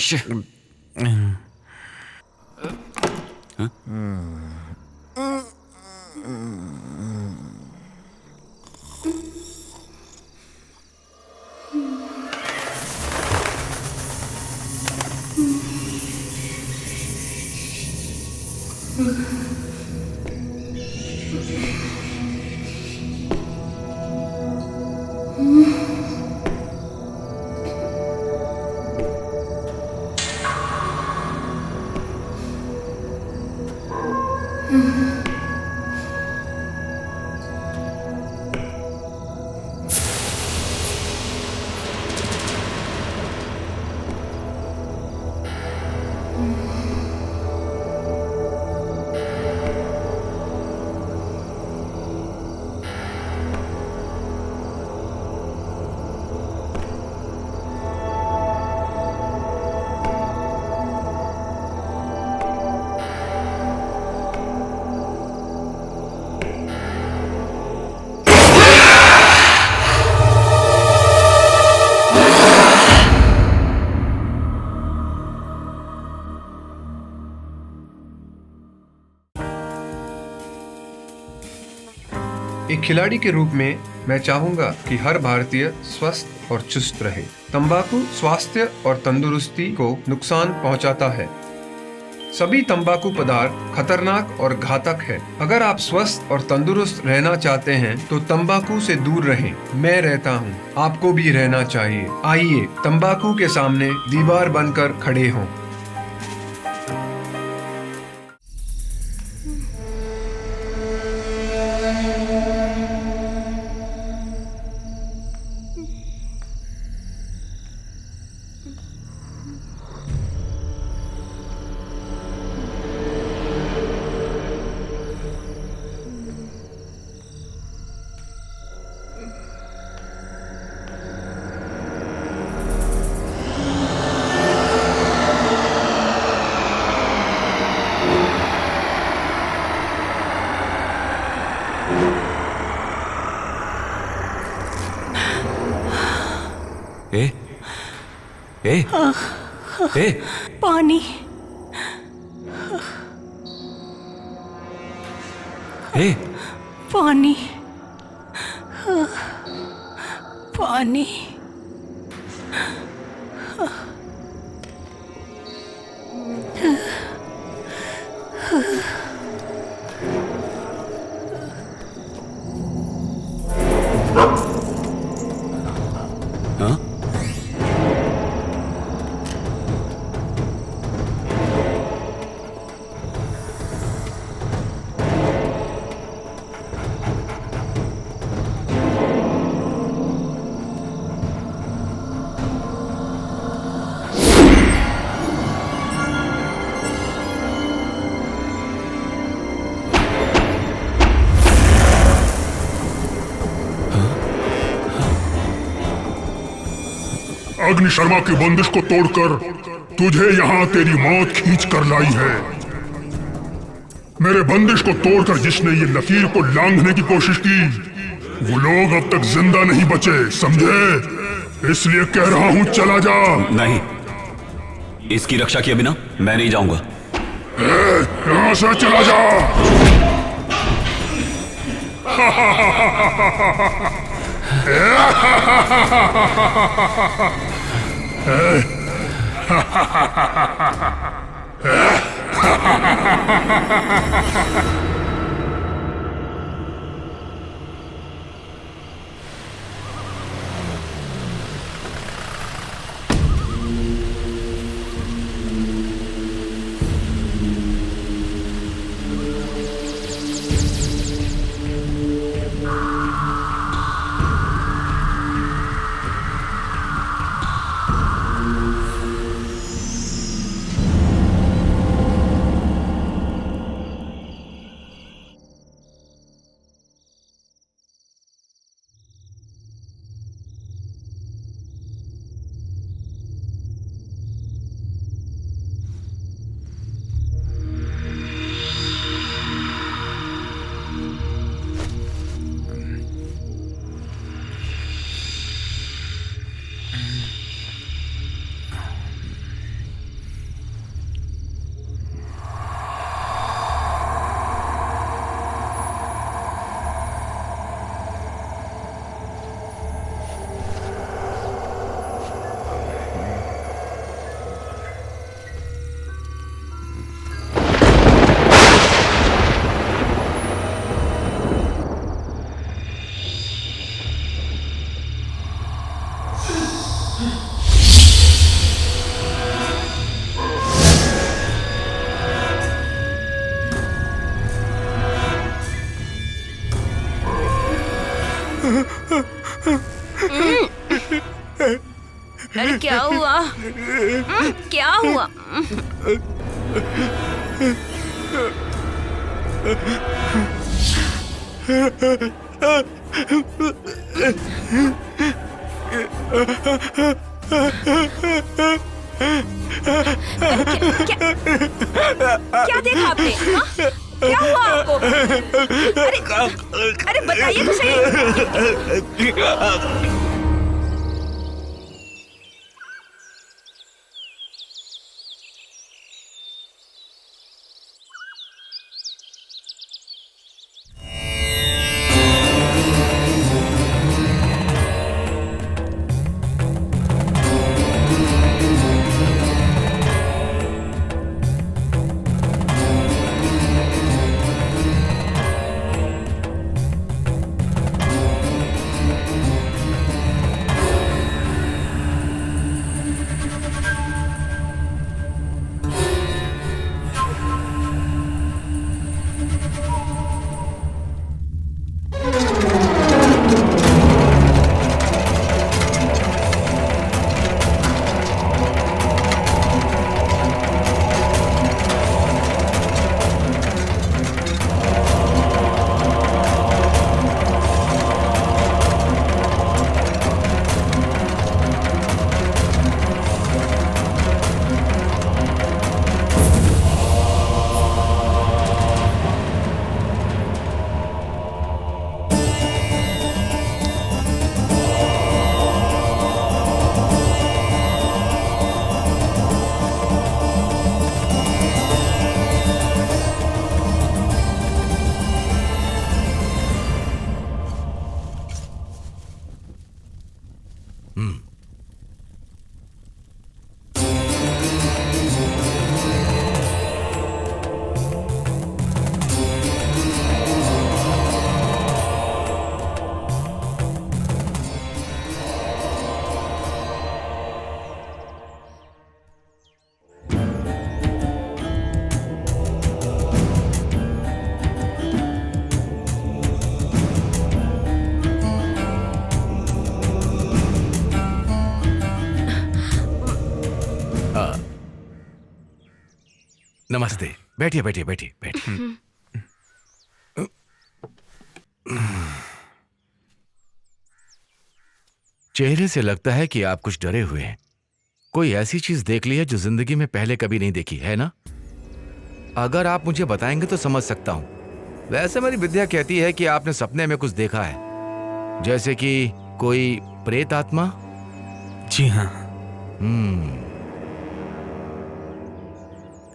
एक खिलाड़ी के रूप में मैं चाहूंगा कि हर भारतीय स्वस्थ और चुस्त रहे। तंबाकू स्वास्थ्य और तंदुरुस्ती को नुकसान पहुंचाता है। सभी तंबाकू पदार्थ खतरनाक और घातक है। अगर आप स्वस्थ और तंदुरुस्त रहना चाहते हैं तो तंबाकू से दूर रहें। मैं रहता हूं, आपको भी रहना चाहिए। आइए तंबाकू के सामने दीवार बनकर खड़े हों। पानी। पानी। पानी। अग्नि शर्मा की बंदिश को तोड़कर तुझे यहाँ तेरी मौत खींच कर लाई है। मेरे बंदिश को तोड़कर जिसने ये लकीर को लांघने की कोशिश की वो लोग अब तक जिंदा नहीं बचे, समझे? इसलिए कह रहा हूँ चला जा। नहीं, इसकी रक्षा किए बिना मैं नहीं जाऊंगा। यहाँ से चला जा। अरे क्या हुआ? क्या हुआ? क्या देखा आपने? हाँ? क्या हुआ आपको? अरे बताइए तो सही। नमस्ते। बैठिए बैठिए बैठिए बैठिए। चेहरे से लगता है कि आप कुछ डरे हुए हैं। कोई ऐसी चीज देख ली है जो जिंदगी में पहले कभी नहीं देखी है ना? अगर आप मुझे बताएंगे तो समझ सकता हूं। वैसे मेरी विद्या कहती है कि आपने सपने में कुछ देखा है, जैसे कि कोई प्रेत आत्मा। जी हाँ।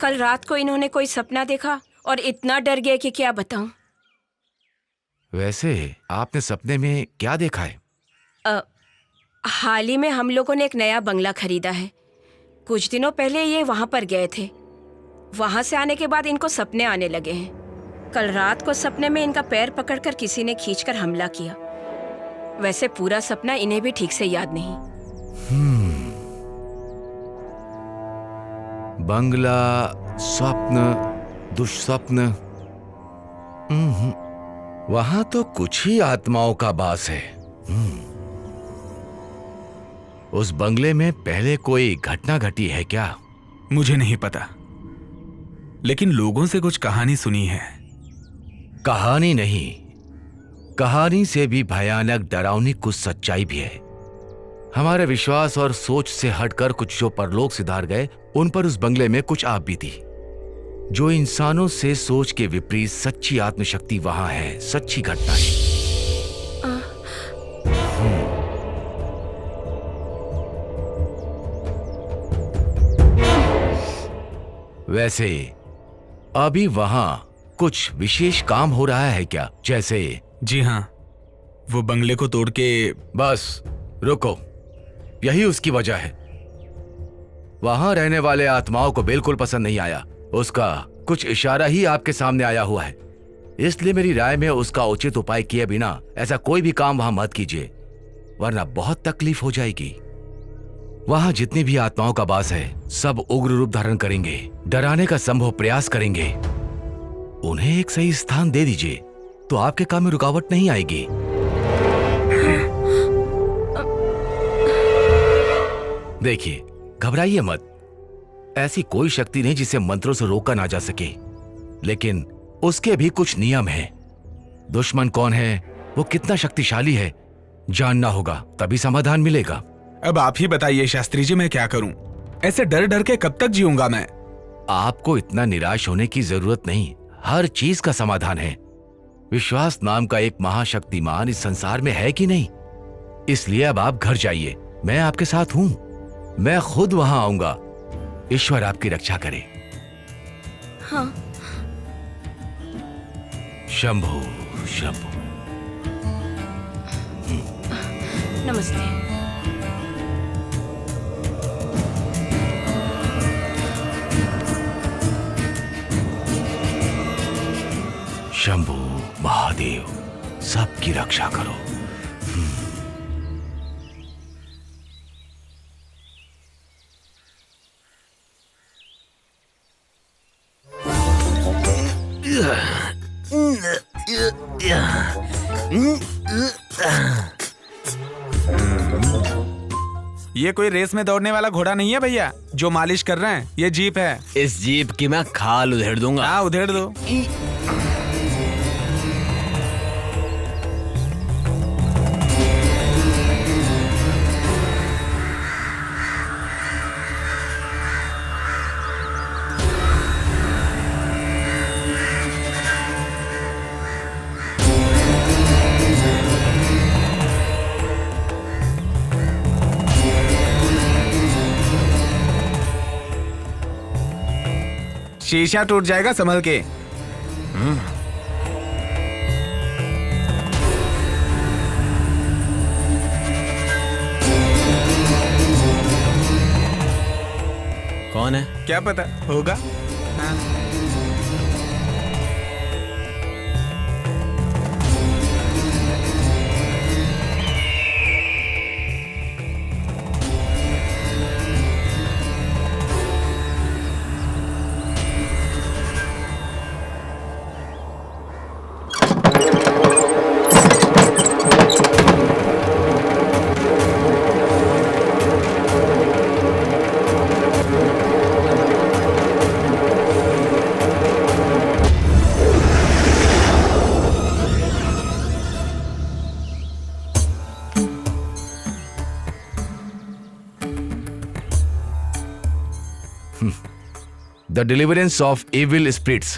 कल रात को इन्होंने कोई सपना देखा और इतना डर गए कि क्या बताऊं। वैसे आपने सपने में क्या देखा है? हाल ही में हम लोगों ने एक नया बंगला खरीदा है। कुछ दिनों पहले ये वहां पर गए थे। वहां से आने के बाद इनको सपने आने लगे हैं। कल रात को सपने में इनका पैर पकड़कर किसी ने खींचकर हमला किया। वैसे पूरा सपना इन्हें भी ठीक से याद नहीं। बंगला, स्वप्न, दुष्स्वप्न। वहां तो कुछ ही आत्माओं का वास है। उस बंगले में पहले कोई घटना घटी है क्या? मुझे नहीं पता, लेकिन लोगों से कुछ कहानी सुनी है। कहानी नहीं, कहानी से भी भयानक डरावनी कुछ सच्चाई भी है। हमारे विश्वास और सोच से हटकर कुछ जो परलोक सिधार गए, उन पर उस बंगले में कुछ आप भी थी। जो इंसानों से सोच के विपरीत सच्ची आत्मशक्ति वहां है, सच्ची घटना है। वैसे अभी वहां कुछ विशेष काम हो रहा है क्या? जैसे? जी हाँ, वो बंगले को तोड़ के। बस रुको, यही उसकी वजह है। वहां रहने वाले आत्माओं को बिल्कुल पसंद नहीं आया। उसका कुछ इशारा ही आपके सामने आया हुआ है। इसलिए मेरी राय में उसका उचित उपाय किए बिना ऐसा कोई भी काम वहां मत कीजिए, वरना बहुत तकलीफ हो जाएगी। वहां जितनी भी आत्माओं का वास है, सब उग्र रूप धारण करेंगे, डराने का संभव प्रयास करेंगे। उन्हें एक सही स्थान दे दीजिए तो आपके काम में रुकावट नहीं आएगी। देखिए, घबराइए मत। ऐसी कोई शक्ति नहीं जिसे मंत्रों से रोका ना जा सके, लेकिन उसके भी कुछ नियम हैं। दुश्मन कौन है, वो कितना शक्तिशाली है, जानना होगा, तभी समाधान मिलेगा। अब आप ही बताइए शास्त्री जी, मैं क्या करूं? ऐसे डर डर के कब तक जीऊंगा मैं? आपको इतना निराश होने की जरूरत नहीं, हर चीज का समाधान है। विश्वास नाम का एक महाशक्तिमान इस संसार में है कि नहीं, इसलिए अब आप घर जाइए, मैं आपके साथ हूं, मैं खुद वहां आऊंगा। ईश्वर आपकी रक्षा करे। हाँ। शंभु शंभु। नमस्ते। शंभु महादेव, सबकी रक्षा करो। ये कोई रेस में दौड़ने वाला घोड़ा नहीं है भैया जो मालिश कर रहे हैं, ये जीप है। इस जीप की मैं खाल उधेड़ दूंगा। हाँ, उधेड़ दो। शीशा टूट जाएगा, संभल के। कौन है? क्या पता होगा। हाँ। The Deliverance of Evil Spirits,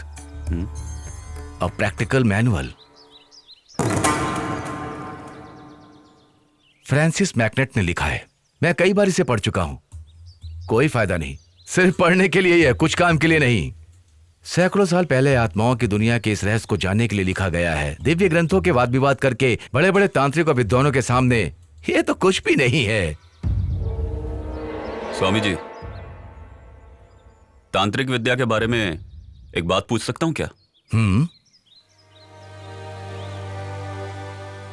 a practical manual. Francis MacNutt ने लिखा है, मैं कई बार इसे पढ़ चुका हूं, कोई फायदा नहीं, सिर्फ पढ़ने के लिए ही है, कुछ काम के लिए नहीं। सैकड़ों साल पहले आत्माओं की दुनिया के इस रहस्य को जानने के लिए लिखा गया है। दिव्य ग्रंथों के वाद विवाद करके बड़े बड़े तांत्रिक और विद्वानों के सामने ये तो कुछ भी नहीं है। स्वामी जी, तांत्रिक विद्या के बारे में एक बात पूछ सकता हूं क्या?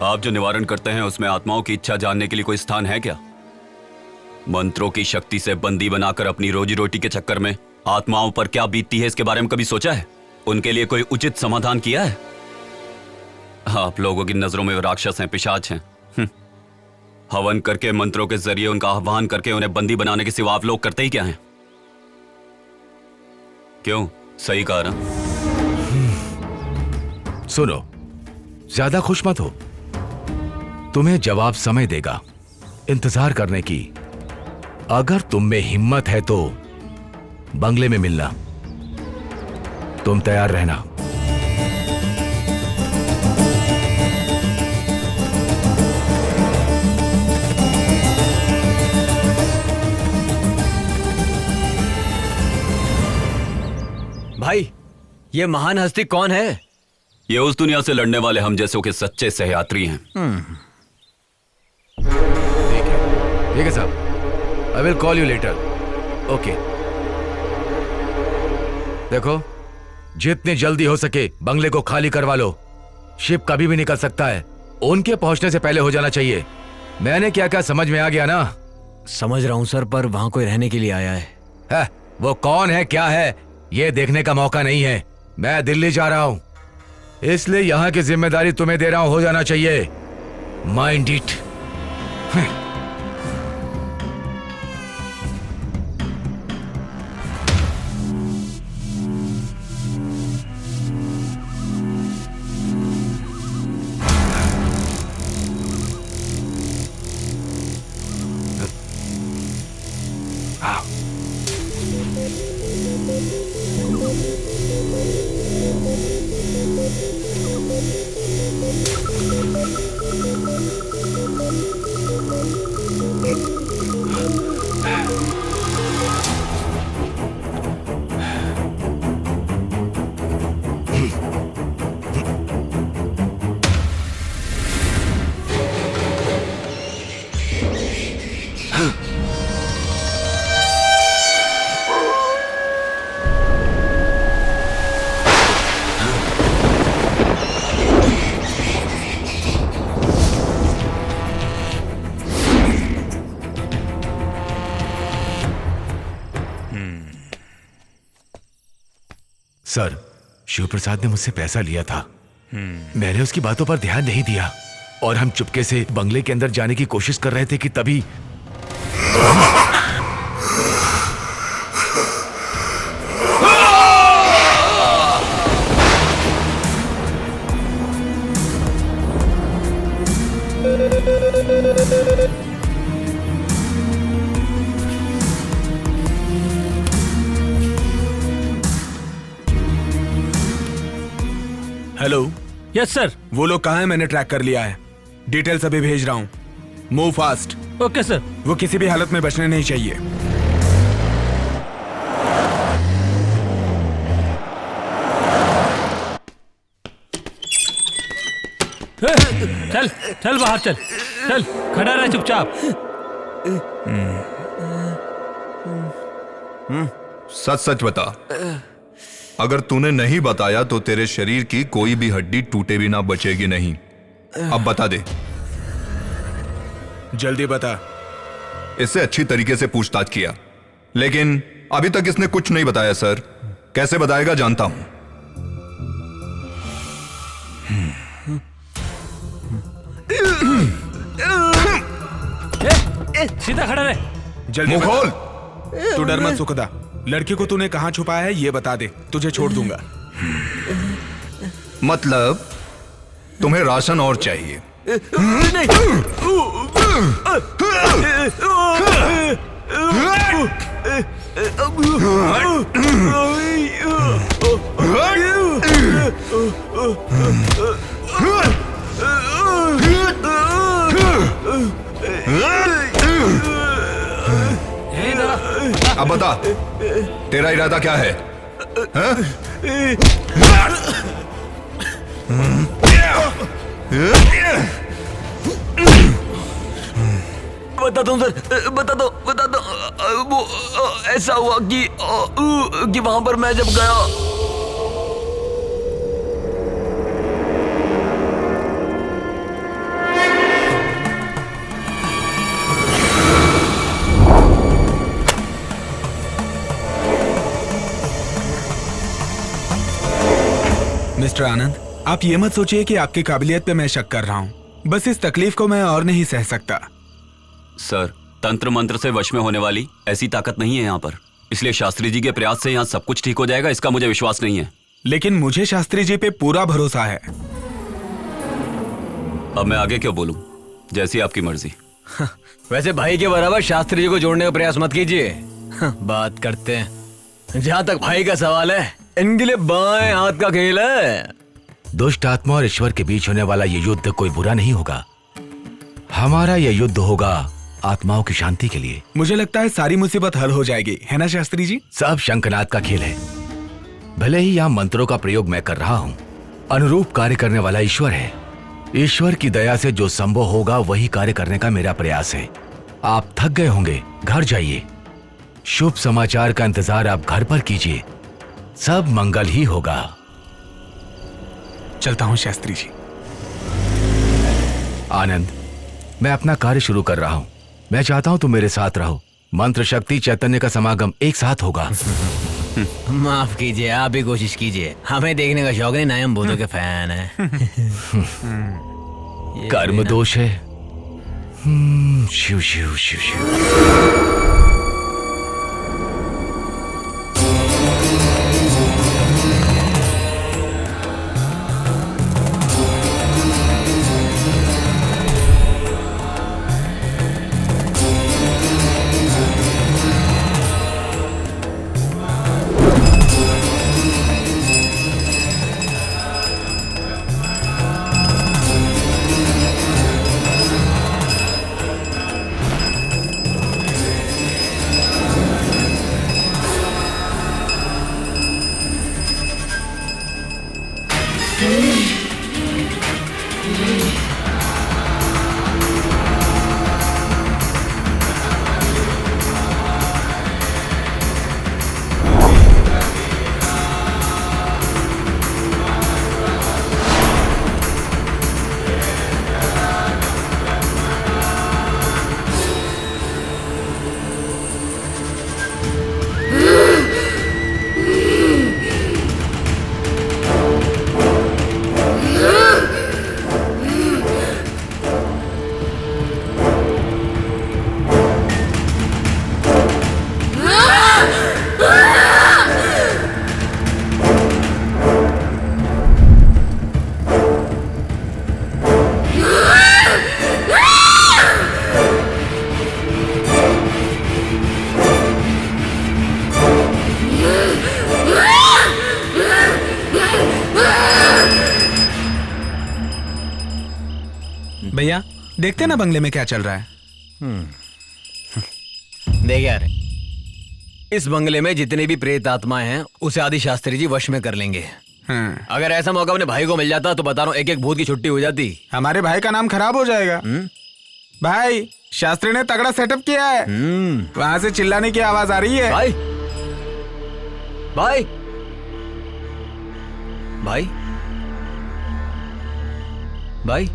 आप जो निवारण करते हैं उसमें आत्माओं की इच्छा जानने के लिए कोई स्थान है क्या? मंत्रों की शक्ति से बंदी बनाकर अपनी रोजी रोटी के चक्कर में आत्माओं पर क्या बीतती है, इसके बारे में कभी सोचा है? उनके लिए कोई उचित समाधान किया है? आप लोगों की नजरों में वो राक्षस हैं, पिशाच हैं। हवन करके मंत्रों के जरिए उनका आह्वान करके उन्हें बंदी बनाने के सिवा आप लोग करते ही क्या हैं? क्यों? सही कहा ना? सुनो, ज्यादा खुश मत हो, तुम्हें जवाब समय देगा, इंतजार करने की। अगर तुम में हिम्मत है तो बंगले में मिलना, तुम तैयार रहना। भाई, ये महान हस्ती कौन है? ये उस दुनिया से लड़ने वाले हम जैसों के सच्चे सहयात्री हैं। ठीक है साहब, I will call you later. Okay. देखो, जितनी जल्दी हो सके बंगले को खाली करवा लो, शिप कभी भी निकल सकता है, उनके पहुंचने से पहले हो जाना चाहिए। मैंने क्या क्या समझ में आ गया ना? समझ रहा हूं सर, पर वहां कोई रहने के लिए आया है। वो कौन है, क्या है, ये देखने का मौका नहीं है। मैं दिल्ली जा रहा हूं, इसलिए यहां की जिम्मेदारी तुम्हें दे रहा हूं, हो जाना चाहिए। Mind it. हाँ। सर, शिव प्रसाद ने मुझसे पैसा लिया था। मैंने उसकी बातों पर ध्यान नहीं दिया और हम चुपके से बंगले के अंदर जाने की कोशिश कर रहे थे कि तभी हेलो। Yes sir. वो लोग कहाँ हैं? मैंने ट्रैक कर लिया है। डिटेल्स अभी भेज रहा हूँ। Move fast. Okay sir. वो किसी भी हालत में बचने नहीं चाहिए। चल चल बाहर चल। चल खड़ा रह चुपचाप। सच सच बता। अगर तूने नहीं बताया तो तेरे शरीर की कोई भी हड्डी टूटे बिना बचेगी नहीं। अब बता दे। जल्दी बता। इससे अच्छी तरीके से पूछताछ किया, लेकिन अभी तक इसने कुछ नहीं बताया सर। कैसे बताएगा जानता हूं। सीधा खड़ा रहे। जल्दी मुंह खोल। तू डर मत सुखदा। लड़की को तूने कहां छुपाया है ये बता दे, तुझे छोड़ दूंगा। मतलब तुम्हें राशन और चाहिए? अब बता, तेरा इरादा क्या है? हाँ? बता दो सर, बता दो। वो ऐसा हुआ कि वहां पर मैं जब गया। मिस्टर आनंद, आप ये मत सोचिए कि आपकी काबिलियत पे मैं शक कर रहा हूँ। बस इस तकलीफ को मैं और नहीं सह सकता। सर, तंत्र मंत्र से वश में होने वाली ऐसी ताकत नहीं है यहाँ पर, इसलिए शास्त्री जी के प्रयास से यहाँ सब कुछ ठीक हो जाएगा, इसका मुझे विश्वास नहीं है। लेकिन मुझे शास्त्री जी पे पूरा भरोसा है। अब मैं आगे क्यों बोलूं? जैसी आपकी मर्जी। वैसे भाई के बराबर शास्त्री जी को जोड़ने का प्रयास मत कीजिए। बात करते हैं। जहाँ तक भाई का सवाल है, इनके लिए बाएं हाथ का खेल है। दुष्ट आत्मा और ईश्वर के बीच होने वाला ये युद्ध कोई बुरा नहीं होगा। हमारा यह युद्ध होगा आत्माओं की शांति के लिए। मुझे लगता है सारी मुसीबत हल हो जाएगी, है ना शास्त्री जी? सब शंखनाद का खेल है। भले ही यहाँ मंत्रों का प्रयोग मैं कर रहा हूँ, अनुरूप कार्य करने वाला ईश्वर है। ईश्वर की दया से जो संभव होगा वही कार्य करने का मेरा प्रयास है। आप थक गए होंगे, घर जाइए। शुभ समाचार का इंतजार आप घर पर कीजिए, सब मंगल ही होगा। चलता हूँ शास्त्री जी। आनंद, मैं अपना कार्य शुरू कर रहा हूँ। मैं चाहता हूँ तुम मेरे साथ रहो। मंत्र शक्ति चैतन्य का समागम एक साथ होगा। माफ कीजिए, आप भी कोशिश कीजिए। हमें देखने का शौक नहीं, ना हम भूतों के फैन है। कर्म दोष है। शिव शिव शिव शिव। भैया देखते ना बंगले में क्या चल रहा है। देख यार, इस बंगले में जितने भी प्रेत आत्माएं हैं उसे आदि शास्त्री जी वश में कर लेंगे। अगर ऐसा मौका अपने भाई को मिल जाता तो बता रहा हूँ एक एक भूत की छुट्टी हो जाती। हमारे भाई का नाम खराब हो जाएगा। भाई शास्त्री ने तगड़ा सेटअप किया है। वहां से चिल्लाने की आवाज आ रही है। भाई भाई भाई भाई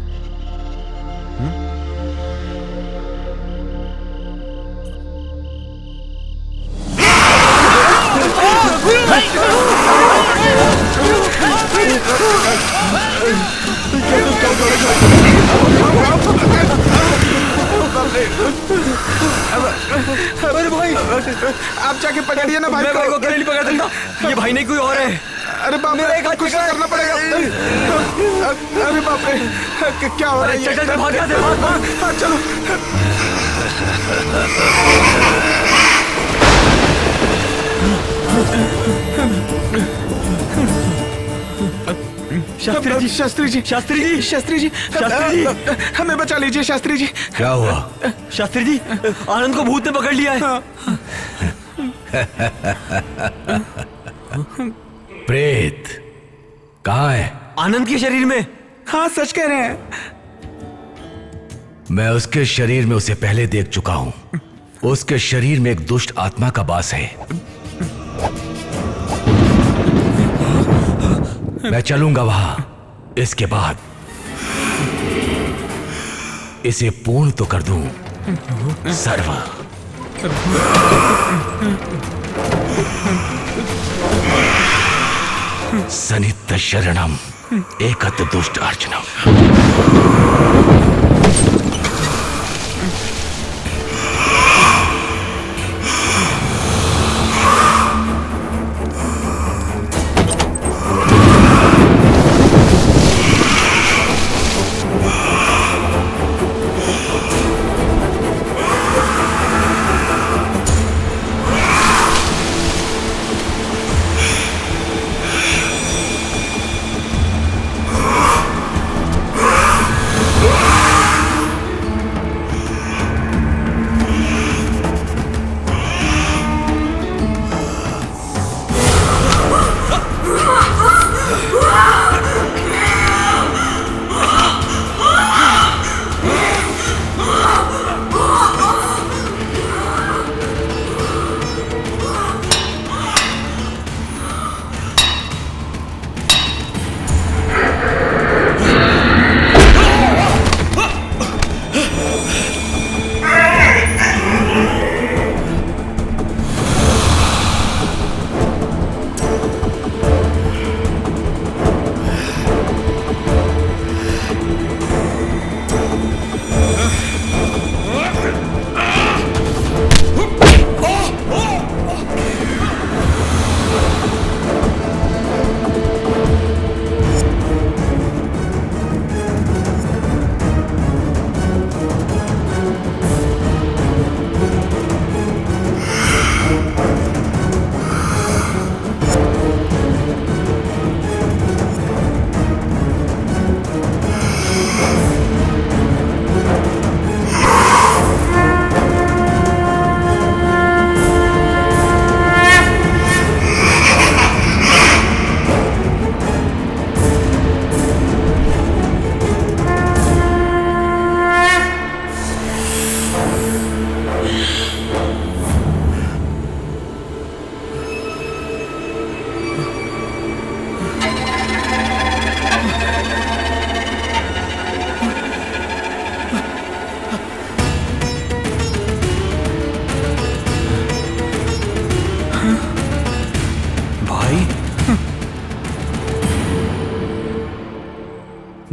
अरे भाई आप जाके पकड़िए ना भाई को अकेले नहीं पकड़ सकता। ये भाई नहीं कोई और है। अरे बाप रे, कुछ करना पड़ेगा। अरे बाप रे, क्या हो रहा है? चल चल भाग यहाँ से, भाग भाग। चलो शास्त्री जी, शास्त्री जी, शास्त्री जी, शास्त्री जी, शास्त्री जी, हमें बचा लीजिए शास्त्री जी। क्या हुआ? शास्त्री जी, आनंद को भूत ने पकड़ लिया है। प्रेत कहाँ है? आनंद के शरीर में। हाँ सच कह रहे हैं। मैं उसके शरीर में उसे पहले देख चुका हूं। उसके शरीर में एक दुष्ट आत्मा का वास है। मैं चलूंगा वहां। इसके बाद इसे पूर्ण तो कर दूं। सर्व सनित शरणम एकत दुष्ट अर्चनम।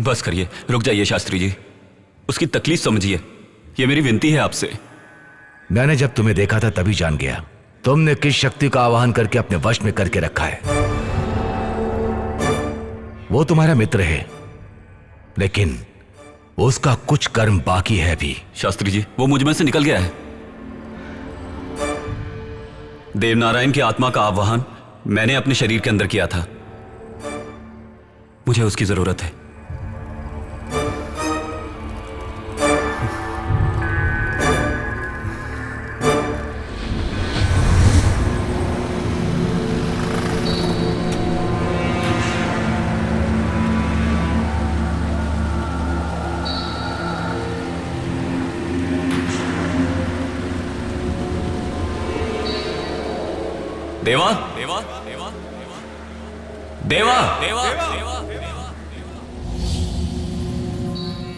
बस करिए, रुक जाइए शास्त्री जी। उसकी तकलीफ समझिए, ये मेरी विनती है आपसे। मैंने जब तुम्हें देखा था तभी जान गया तुमने किस शक्ति का आवाहन करके अपने वश में करके रखा है। वो तुम्हारा मित्र है, लेकिन उसका कुछ कर्म बाकी है भी। शास्त्री जी, वो मुझ में से निकल गया है। देवनारायण की आत्मा का आवाहन मैंने अपने शरीर के अंदर किया था। मुझे उसकी जरूरत है। देवा देवा देवा देवा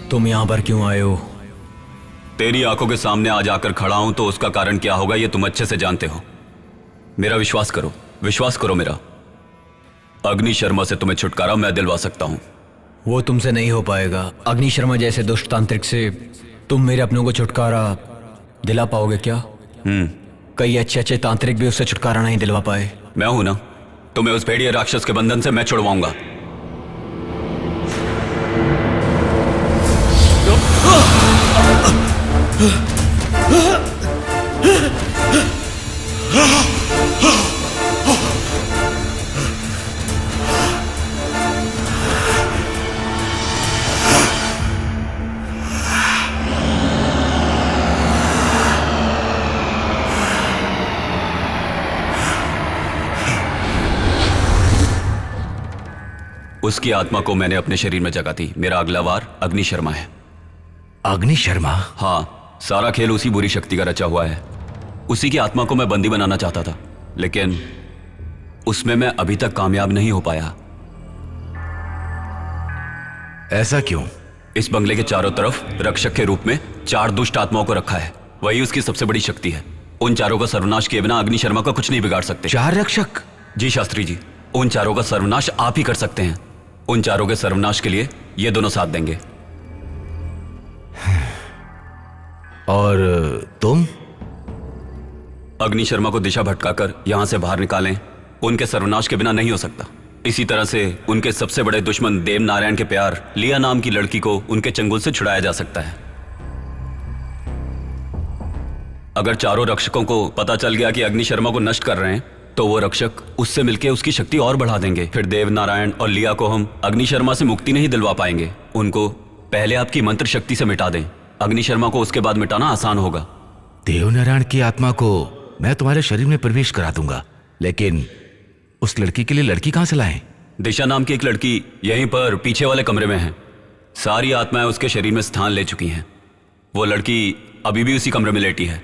तुम यहाँ पर क्यों आए हो? तेरी आंखों के सामने आज आकर खड़ा हूं तो उसका कारण क्या होगा ये तुम अच्छे से जानते हो। मेरा विश्वास करो मेरा। अग्नि शर्मा से तुम्हें छुटकारा मैं दिलवा सकता हूं। वो तुमसे नहीं हो पाएगा। अग्नि शर्मा जैसे दुष्ट तांत्रिक से तुम मेरे अपनों को छुटकारा दिला पाओगे क्या? कई अच्छे तांत्रिक भी उससे छुटकारा नहीं दिलवा पाए। मैं हूं ना, तुम्हें उस भेड़िए राक्षस के बंधन से मैं छुड़वाऊंगा। उसकी आत्मा को मैंने अपने शरीर में जगा दी। मेरा अगला वार अग्नि शर्मा है। अग्नि शर्मा? हाँ, सारा खेल उसी बुरी शक्ति का रचा हुआ है। उसी की आत्मा को मैं बंदी बनाना चाहता था, लेकिन उसमें मैं अभी तक कामयाब नहीं हो पाया। ऐसा क्यों? इस बंगले के चारों तरफ रक्षक के रूप में 4 दुष्ट आत्माओं को रखा है। वही उसकी सबसे बड़ी शक्ति है। उन चारों का सर्वनाश किए बिना अग्नि शर्मा का कुछ नहीं बिगाड़ सकते। 4 रक्षक? जी शास्त्री जी, उन चारों का सर्वनाश आप ही कर सकते हैं। उन चारों के सर्वनाश के लिए ये दोनों साथ देंगे। और तुम? अग्नि शर्मा को दिशा भटकाकर यहां से बाहर निकालें। उनके सर्वनाश के बिना नहीं हो सकता। इसी तरह से उनके सबसे बड़े दुश्मन देव नारायण के प्यार लिया नाम की लड़की को उनके चंगुल से छुड़ाया जा सकता है। अगर चारों रक्षकों को पता चल गया कि अग्नि शर्मा को नष्ट कर रहे हैं तो वो रक्षक उससे मिलकर उसकी शक्ति और बढ़ा देंगे। फिर देव नारायण और लिया को हम अग्नि शर्मा से मुक्ति नहीं दिलवा पाएंगे। उनको पहले आपकी मंत्र शक्ति से मिटा दें। अग्नि शर्मा को उसके बाद मिटाना आसान होगा। देवनारायण की आत्मा को मैं तुम्हारे शरीर में प्रवेश करा दूंगा, लेकिन उस लड़की के लिए लड़की कहां से लाएं? दिशा नाम की एक लड़की यहीं पर पीछे वाले कमरे में है। सारी आत्माएं उसके शरीर में स्थान ले चुकी हैं। वो लड़की अभी भी उसी कमरे में लेटी है।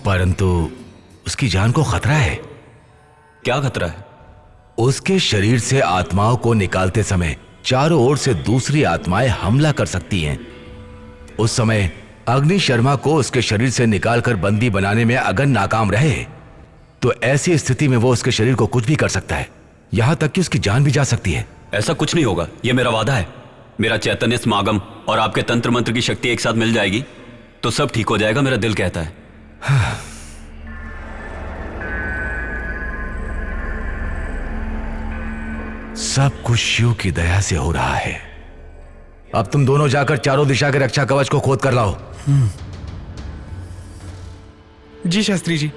परंतु उसकी जान को खतरा है। क्या खतरा है? उसके शरीर से आत्माओं को निकालते समय चारों ओर से दूसरी आत्माएं हमला कर सकती हैं। उस समय अग्नि शर्मा को उसके शरीर से निकालकर बंदी बनाने में अगर नाकाम रहे तो ऐसी स्थिति में वो उसके शरीर को कुछ भी कर सकता है, यहां तक कि उसकी जान भी जा सकती है। ऐसा कुछ नहीं होगा, यह मेरा वादा है। मेरा चैतन्य समागम और आपके तंत्र मंत्र की शक्ति एक साथ मिल जाएगी तो सब ठीक हो जाएगा, मेरा दिल कहता है। सब कुछ शिव की दया से हो रहा है। अब तुम दोनों जाकर चारों दिशा के रक्षा कवच को खोद कर लाओ। जी शास्त्री जी।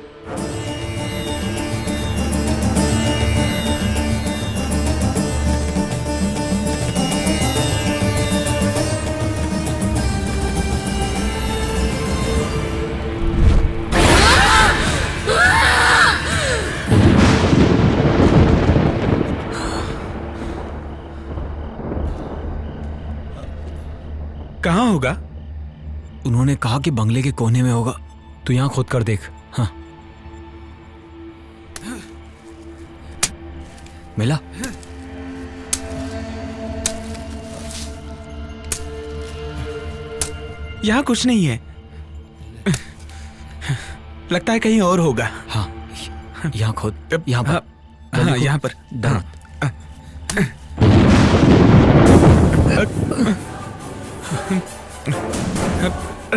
कहाँ होगा? उन्होंने कहा कि बंगले के कोने में होगा। तू यहां खोद कर देख। हाँ, मिला? यहाँ कुछ नहीं है। लगता है कहीं और होगा। हाँ, यहाँ खोद। यहाँ पर। हाँ, यहाँ पर।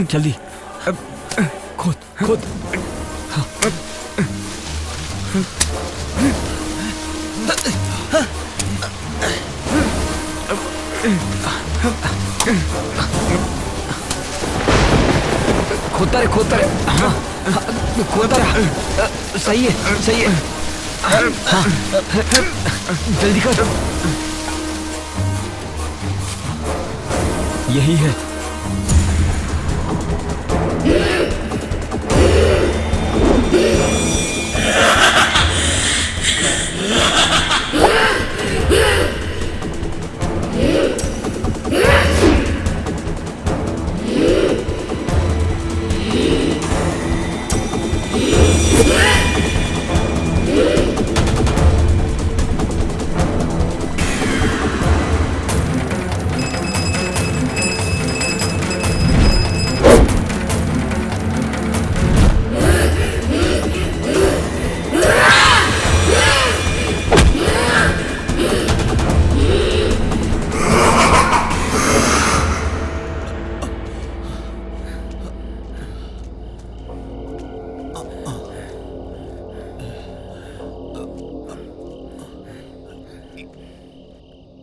जल्दी खोद खोद। हाँ। खोदता रहे। हाँ, खोदता रहे। सही है। हाँ, जल्दी कर। यही है।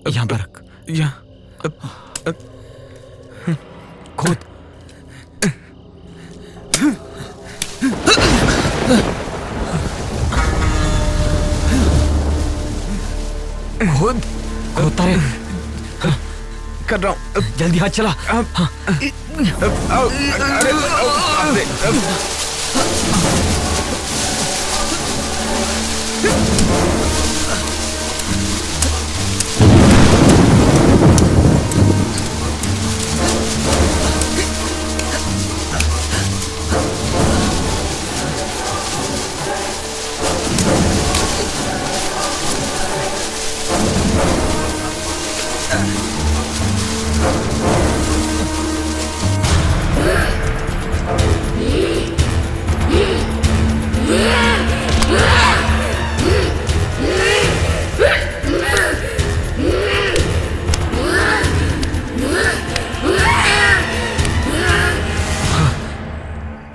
यहाँ पर रख। यहाँ खोद। खोद खोदता रहे। कर रहा हूँ। जल्दी हाथ चला। हाँ।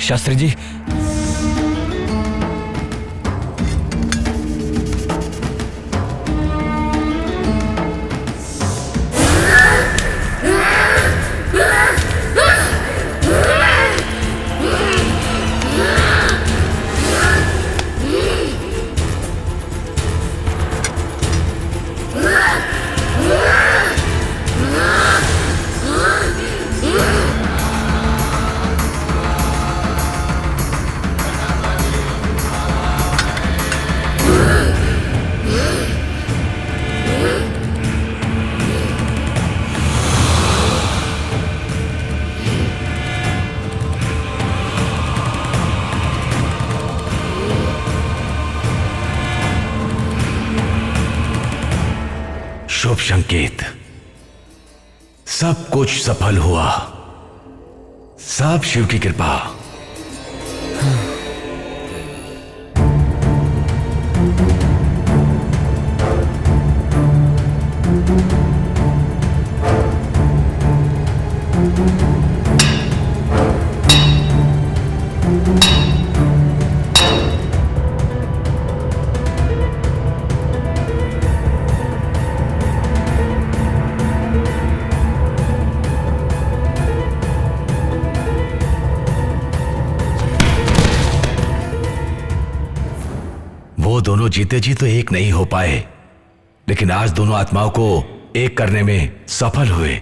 शास्त्री जी, शुभ संकेत। सब कुछ सफल हुआ। सब शिव की कृपा। वो दोनों जीते जी तो एक नहीं हो पाए, लेकिन आज दोनों आत्माओं को एक करने में सफल हुए।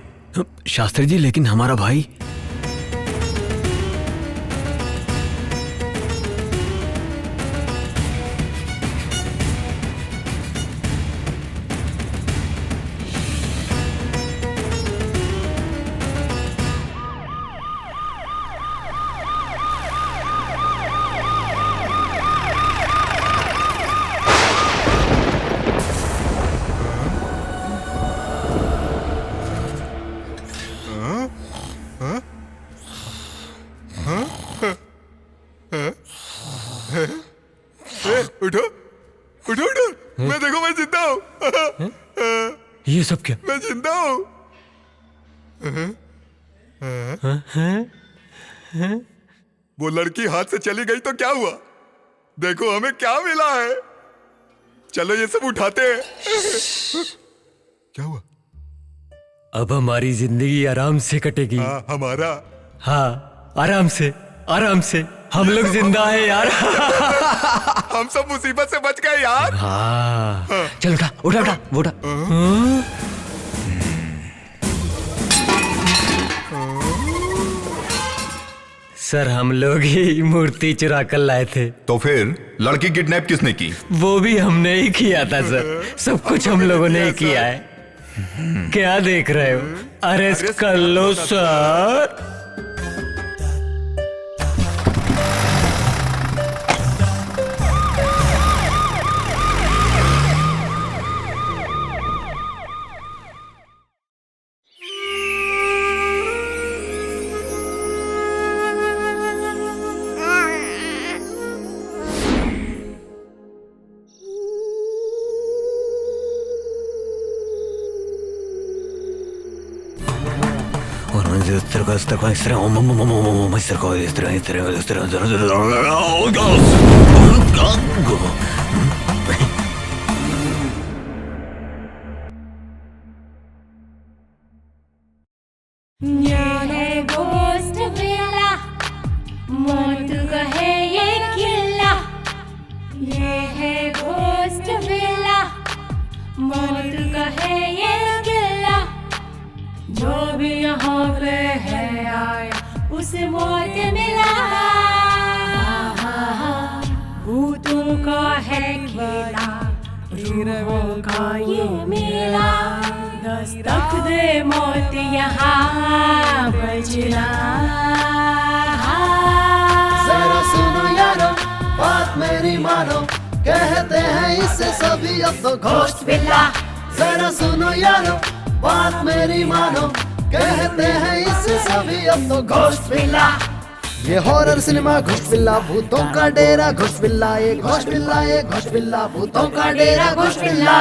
शास्त्री जी, लेकिन हमारा भाई। उठो उठो उठो, मैं देखो, मैं जिंदा हूँ। ये सब क्या? मैं जिंदा हूँ। वो लड़की हाथ से चली गई तो क्या हुआ? देखो हमें क्या मिला है। चलो ये सब उठाते हैं। क्या हुआ? अब हमारी जिंदगी आराम से कटेगी। हाँ, हमारा। हाँ, आराम से, आराम से। हम लोग जिंदा है यार। हम सब मुसीबत से बच गए यार। हाँ। चल उठा उठा उठा उठा। सर, हम लोग ही मूर्ति चुरा कर लाए थे। तो फिर लड़की किडनैप किसने की? वो भी हमने ही किया था सर। सब कुछ हम लोगों ने ही किया है। क्या देख रहे हो? अरेस्ट कर लो सर। भूतों का है खेला, रूहों का ये मेला, दस्तक दे मौत यहाँ बजना। जरा सुनो यारो बात मेरी मानो, कहते हैं इससे सभी अब तो घोस्ट विला। जरा सुनो यारो बात मेरी मानो, कहते हैं इससे सभी अब तो घोस्ट विला। ये हॉरर सिनेमा घोस्ट विला, भूतों का डेरा घोस्ट विला, ये घोस्ट विला, ये घोस्ट विला, भूतों का डेरा घोस्ट विला।